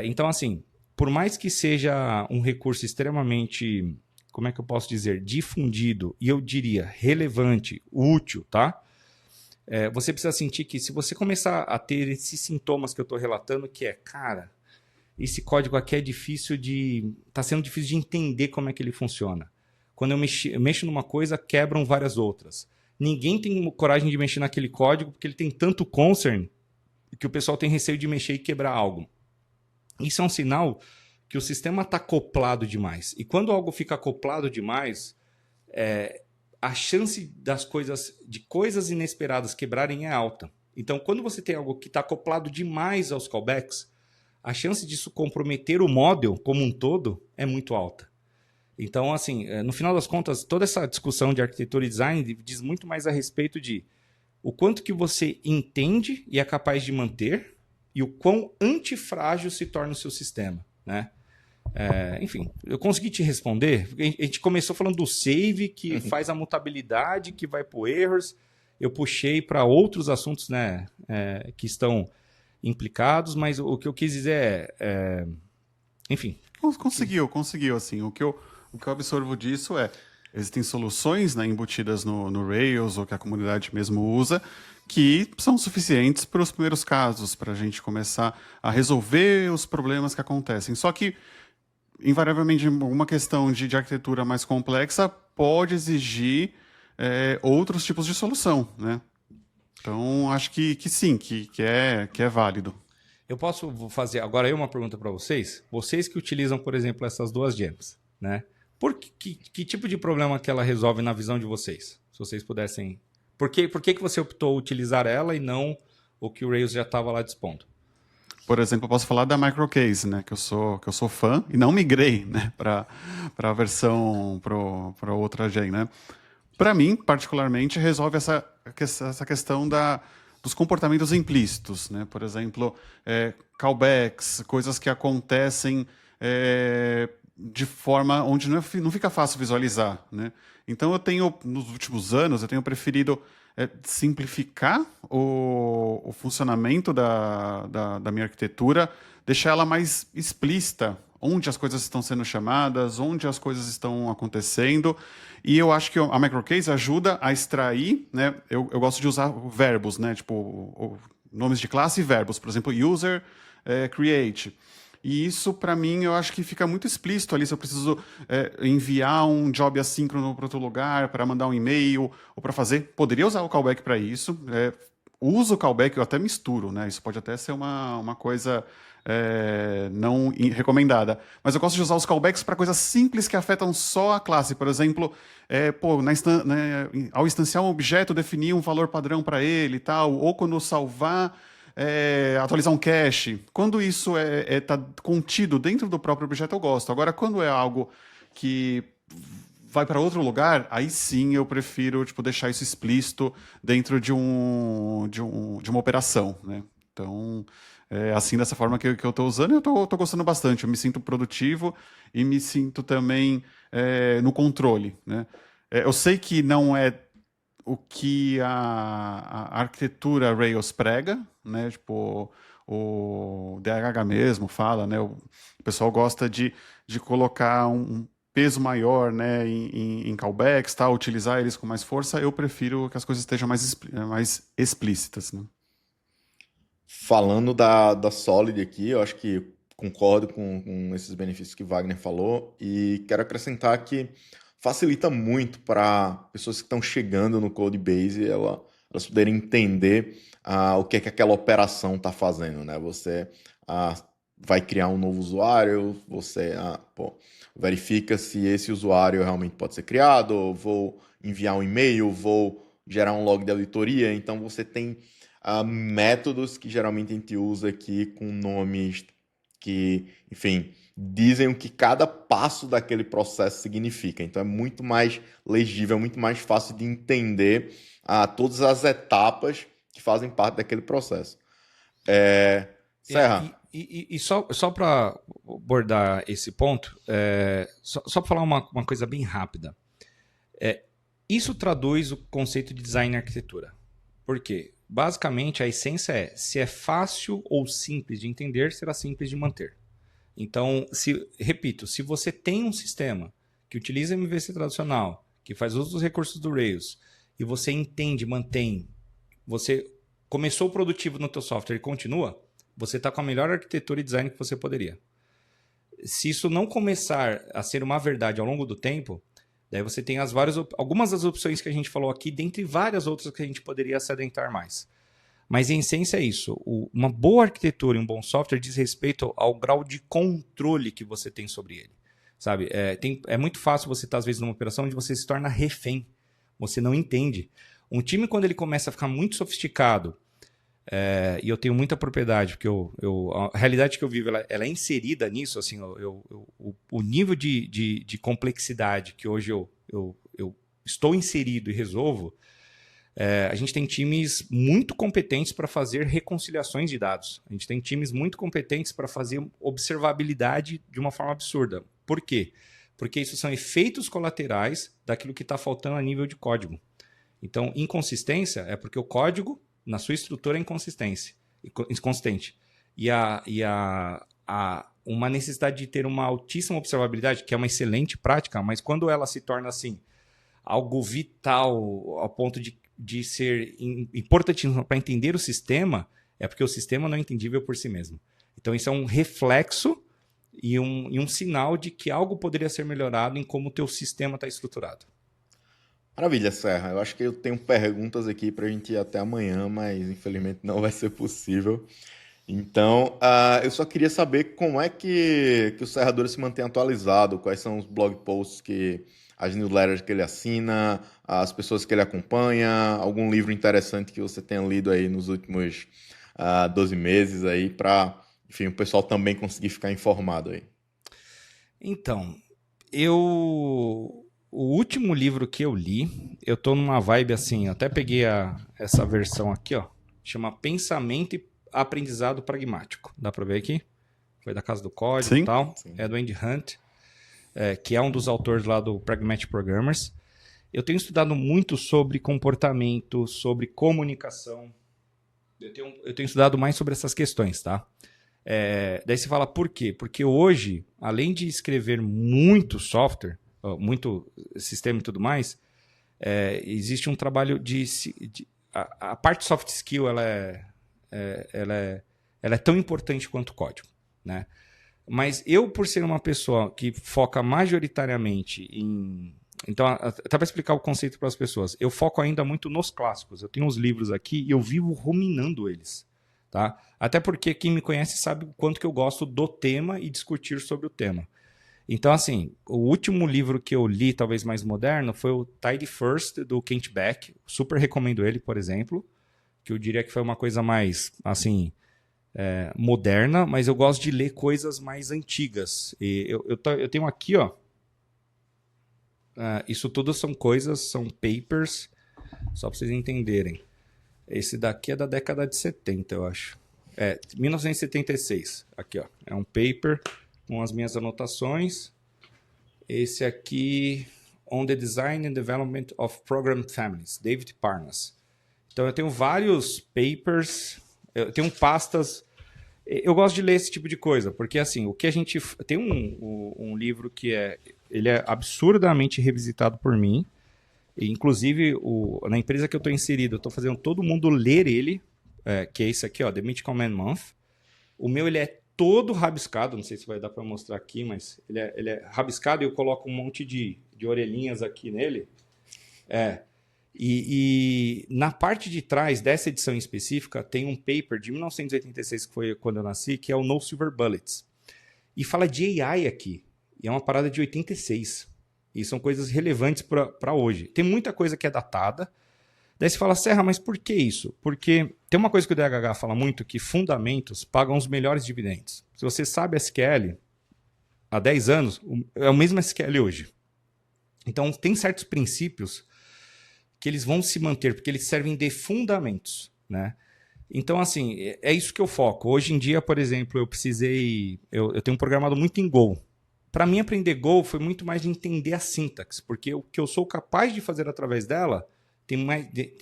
Então, assim, por mais que seja um recurso extremamente, como é que eu posso dizer, difundido e eu diria relevante, útil, tá? Você precisa sentir que se você começar a ter esses sintomas que eu estou relatando, que cara, esse código aqui está sendo difícil de entender como é que ele funciona. Quando eu mexo numa coisa, quebram várias outras. Ninguém tem coragem de mexer naquele código porque ele tem tanto concern que o pessoal tem receio de mexer e quebrar algo. Isso é um sinal que o sistema está acoplado demais. E quando algo fica acoplado demais, a chance de coisas inesperadas quebrarem é alta. Então, quando você tem algo que está acoplado demais aos callbacks, a chance disso comprometer o model como um todo é muito alta. Então, assim, no final das contas, toda essa discussão de arquitetura e design diz muito mais a respeito de o quanto que você entende e é capaz de manter e o quão antifrágil se torna o seu sistema, né? Enfim, eu consegui te responder. A gente começou falando do save, que faz a mutabilidade, que vai para o errors. Eu puxei para outros assuntos, né, que estão implicados, mas o que eu quis dizer enfim. Conseguiu, assim. O que eu absorvo disso existem soluções, né, embutidas no Rails, ou que a comunidade mesmo usa, que são suficientes para os primeiros casos, para a gente começar a resolver os problemas que acontecem. Só que, invariavelmente, uma questão de arquitetura mais complexa pode exigir outros tipos de solução, né? Então, acho que sim, que é válido. Eu posso fazer agora uma pergunta para vocês? Vocês que utilizam, por exemplo, essas duas gems, né? Que tipo de problema que ela resolve na visão de vocês? Se vocês pudessem... Por que você optou utilizar ela e não o que o Rails já estava lá dispondo? Por exemplo, eu posso falar da Microcase, né? Que eu sou fã e não migrei, né? Para a versão para outra gen, né? Para mim, particularmente, resolve essa questão dos comportamentos implícitos, né? Por exemplo, callbacks, coisas que acontecem de forma onde não fica fácil visualizar, né? Então, nos últimos anos, eu tenho preferido simplificar o funcionamento da minha arquitetura, deixar ela mais explícita, onde as coisas estão sendo chamadas, onde as coisas estão acontecendo. E eu acho que a Microcase ajuda a extrair, né? Eu gosto de usar verbos, né? Tipo, nomes de classe e verbos. Por exemplo, user, create. E isso, para mim, eu acho que fica muito explícito ali. Se eu preciso enviar um job assíncrono para outro lugar, para mandar um e-mail, ou para fazer... Poderia usar o callback para isso. Uso o callback, eu até misturo, né? Isso pode até ser uma coisa não recomendada. Mas eu gosto de usar os callbacks para coisas simples que afetam só a classe. Por exemplo, ao instanciar um objeto, definir um valor padrão para ele e tal. Ou quando salvar... atualizar um cache. Quando isso está contido dentro do próprio objeto, eu gosto. Agora, quando é algo que vai para outro lugar, aí sim eu prefiro tipo, deixar isso explícito dentro de uma operação, né? Então, é assim, dessa forma que eu estou usando, eu estou gostando bastante. Eu me sinto produtivo e me sinto também no controle, né? Eu sei que não é o que a arquitetura Rails prega, né? Tipo, o DHH mesmo fala, né? O pessoal gosta de colocar um peso maior, né, em callbacks, tá? Utilizar eles com mais força. Eu prefiro que as coisas estejam mais explícitas, né? Falando da Solid aqui, eu acho que concordo com esses benefícios que Wagner falou e quero acrescentar que facilita muito para pessoas que estão chegando no Codebase elas poderem entender o que é que aquela operação está fazendo, né? Você vai criar um novo usuário, você verifica se esse usuário realmente pode ser criado, vou enviar um e-mail, vou gerar um log de auditoria, então você tem métodos que geralmente a gente usa aqui com nomes que, enfim, dizem o que cada passo daquele processo significa. Então é muito mais legível, muito mais fácil de entender todas as etapas que fazem parte daquele processo. Serra. E só para abordar esse ponto, só para falar uma coisa bem rápida. Isso traduz o conceito de design e arquitetura. Por quê? Basicamente, a essência é: se é fácil ou simples de entender, será simples de manter. Então, repito, se você tem um sistema que utiliza MVC tradicional, que faz uso dos recursos do Rails, e você entende, mantém, você começou produtivo no teu software e continua, você está com a melhor arquitetura e design que você poderia. Se isso não começar a ser uma verdade ao longo do tempo, daí você tem algumas das opções que a gente falou aqui, dentre várias outras que a gente poderia se adentrar mais. Mas em essência é isso. Uma boa arquitetura e um bom software diz respeito ao grau de controle que você tem sobre ele. Sabe? É muito fácil você estar, às vezes, numa operação onde você se torna refém. Você não entende. Um time, quando ele começa a ficar muito sofisticado, e eu tenho muita propriedade, porque a realidade que eu vivo ela é inserida nisso, assim, o nível de complexidade que hoje eu estou inserido e resolvo, a gente tem times muito competentes para fazer reconciliações de dados. A gente tem times muito competentes para fazer observabilidade de uma forma absurda. Por quê? Porque isso são efeitos colaterais daquilo que está faltando a nível de código. Então, inconsistência é porque o código, na sua estrutura, é inconsistente. E uma necessidade de ter uma altíssima observabilidade, que é uma excelente prática, mas quando ela se torna assim, algo vital ao ponto de ser importantíssimo para entender o sistema, é porque o sistema não é entendível por si mesmo. Então, isso é um reflexo e um sinal de que algo poderia ser melhorado em como o teu sistema está estruturado. Maravilha, Serra. Eu acho que eu tenho perguntas aqui para a gente ir até amanhã, mas infelizmente não vai ser possível. Então, eu só queria saber como é que o Serradura se mantém atualizado, quais são os blog posts as newsletters que ele assina, as pessoas que ele acompanha, algum livro interessante que você tenha lido aí nos últimos 12 meses aí, para, enfim, o pessoal também conseguir ficar informado aí. Então, o último livro que eu li, eu tô numa vibe assim, eu até peguei essa versão aqui, ó, chama Pensamento e Aprendizado Pragmático. Dá para ver aqui? Foi da Casa do Código e tal. Sim. É do Andy Hunt, que é um dos autores lá do Pragmatic Programmers. Eu tenho estudado muito sobre comportamento, sobre comunicação. Eu tenho estudado mais sobre essas questões, tá? Daí você fala, por quê? Porque hoje, além de escrever muito software, muito sistema e tudo mais, existe um trabalho a parte soft skill ela é tão importante quanto o código, né? Mas eu, por ser uma pessoa que foca majoritariamente em... Então, até para explicar o conceito para as pessoas, eu foco ainda muito nos clássicos. Eu tenho uns livros aqui e eu vivo ruminando eles, tá? Até porque quem me conhece sabe o quanto que eu gosto do tema e discutir sobre o tema. Então, assim, o último livro que eu li, talvez mais moderno, foi o Tidy First, do Kent Beck. Super recomendo ele, por exemplo, que eu diria que foi uma coisa mais, assim, moderna, mas eu gosto de ler coisas mais antigas. E eu tenho aqui, ó, isso tudo são coisas, são papers, só para vocês entenderem. Esse daqui é da década de 70, eu acho. 1976. Aqui, ó. É um paper com as minhas anotações. Esse aqui, On the Design and Development of Programmed Families, David Parnas. Então, eu tenho vários papers, eu tenho pastas. Eu gosto de ler esse tipo de coisa, porque, assim, o que a gente... Tem um livro que ele é absurdamente revisitado por mim. E, inclusive, na empresa que eu estou inserido, eu estou fazendo todo mundo ler ele, que é esse aqui, ó, The Mythical Man Month. O meu, ele é todo rabiscado, não sei se vai dar para mostrar aqui, mas ele é rabiscado e eu coloco um monte de orelhinhas aqui nele. E na parte de trás dessa edição em específica, tem um paper de 1986, que foi quando eu nasci, que é o No Silver Bullets. E fala de AI aqui, e é uma parada de 86. E são coisas relevantes para hoje. Tem muita coisa que é datada. Daí você fala, Serra, mas por que isso? Porque tem uma coisa que o DHH fala muito, que fundamentos pagam os melhores dividendos. Se você sabe SQL, há 10 anos, é o mesmo SQL hoje. Então, tem certos princípios que eles vão se manter, porque eles servem de fundamentos, né? Então, assim, é isso que eu foco. Hoje em dia, por exemplo, eu tenho programado muito em Go. Para mim, aprender Go foi muito mais de entender a sintaxe, porque o que eu sou capaz de fazer através dela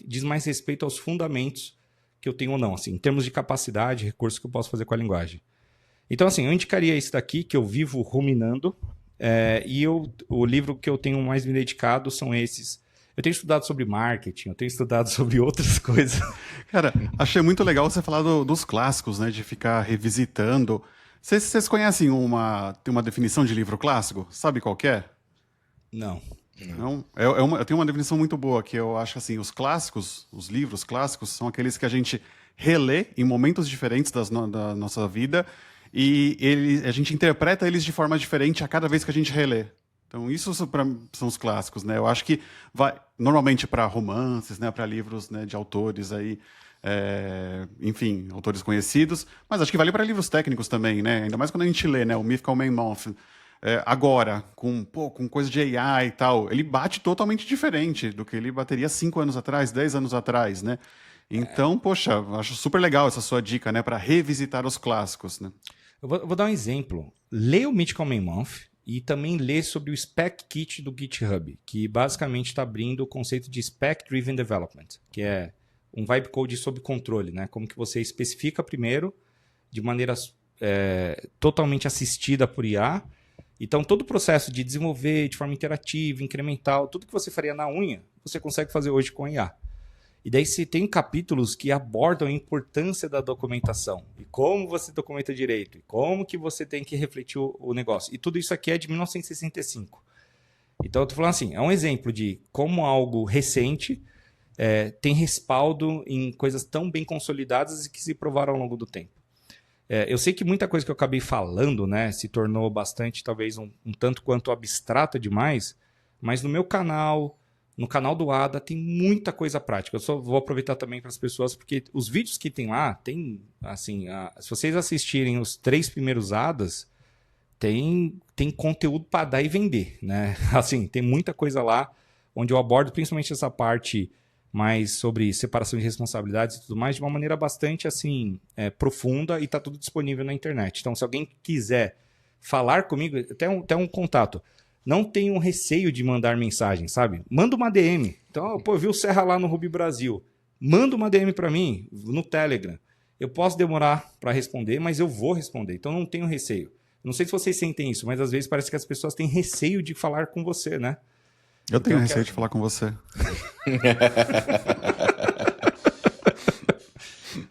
diz mais respeito aos fundamentos que eu tenho ou não, assim, em termos de capacidade, recursos que eu posso fazer com a linguagem. Então, assim, eu indicaria esse daqui, que eu vivo ruminando, o livro que eu tenho mais me dedicado são esses. Eu tenho estudado sobre marketing, eu tenho estudado sobre outras coisas. Cara, achei muito legal você falar dos clássicos, né? De ficar revisitando. Vocês conhecem tem uma definição de livro clássico? Sabe qual que é? Não. Não? Eu tenho uma definição muito boa, que eu acho assim, os livros clássicos, são aqueles que a gente relê em momentos diferentes da nossa vida e a gente interpreta eles de forma diferente a cada vez que a gente relê. Então, isso são os clássicos, né? Eu acho que vai normalmente para romances, né? Para livros, né? De autores aí, enfim, autores conhecidos, mas acho que vale para livros técnicos também, né? Ainda mais quando a gente lê, né? O Mythical Man Month. Agora, com coisa de AI e tal, ele bate totalmente diferente do que ele bateria 5 anos atrás, 10 anos atrás, né? Então, poxa, acho super legal essa sua dica, né? Para revisitar os clássicos, né? Eu vou dar um exemplo. Lê o Mythical Man Month e também lê sobre o Spec Kit do GitHub, que basicamente está abrindo o conceito de Spec Driven Development, que é um vibe code sob controle, né? Como que você especifica primeiro, de maneira totalmente assistida por IA. Então, todo o processo de desenvolver de forma interativa, incremental, tudo que você faria na unha, você consegue fazer hoje com a IA. E daí você tem capítulos que abordam a importância da documentação, e como você documenta direito, e como que você tem que refletir o negócio. E tudo isso aqui é de 1965. Então, eu estou falando assim, é um exemplo de como algo recente tem respaldo em coisas tão bem consolidadas e que se provaram ao longo do tempo. Eu sei que muita coisa que eu acabei falando, né, se tornou bastante, talvez, um tanto quanto abstrata demais, mas no meu canal, no canal do Ada, tem muita coisa prática. Eu só vou aproveitar também para as pessoas, porque os vídeos que tem lá, tem, assim, se vocês assistirem os 3 primeiros Adas, tem conteúdo para dar e vender, né? Assim, tem muita coisa lá, onde eu abordo principalmente essa parte mais sobre separação de responsabilidades e tudo mais, de uma maneira bastante assim profunda, e está tudo disponível na internet. Então, se alguém quiser falar comigo, até um contato, não tenham receio de mandar mensagem, sabe? Manda uma DM. Então, eu vi o Serra lá no Ruby Brasil. Manda uma DM para mim no Telegram. Eu posso demorar para responder, mas eu vou responder. Então, não tenho receio. Não sei se vocês sentem isso, mas às vezes parece que as pessoas têm receio de falar com você, né? Eu tenho receio de falar com você.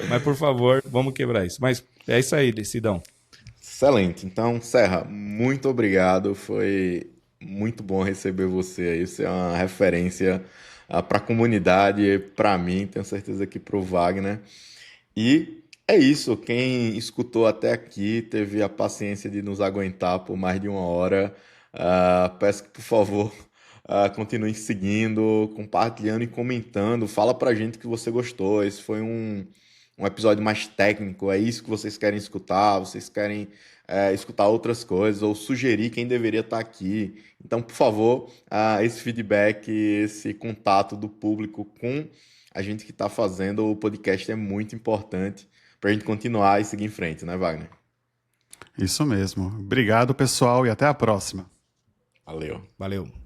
Mas, por favor, vamos quebrar isso. Mas é isso aí, Decidão. Excelente. Então, Serra, muito obrigado. Foi muito bom receber você aí. Você é uma referência para a comunidade, para mim, tenho certeza que para o Wagner. E é isso. Quem escutou até aqui, teve a paciência de nos aguentar por mais de 1 hora. Peço que, por favor, continue seguindo, compartilhando e comentando. Fala pra gente que você gostou. Esse foi um um episódio mais técnico, é isso que vocês querem escutar, vocês querem escutar outras coisas, ou sugerir quem deveria estar aqui. Então, por favor, esse feedback, esse contato do público com a gente que está fazendo o podcast é muito importante para a gente continuar e seguir em frente, né, Wagner? Isso mesmo. Obrigado, pessoal, e até a próxima. Valeu. Valeu.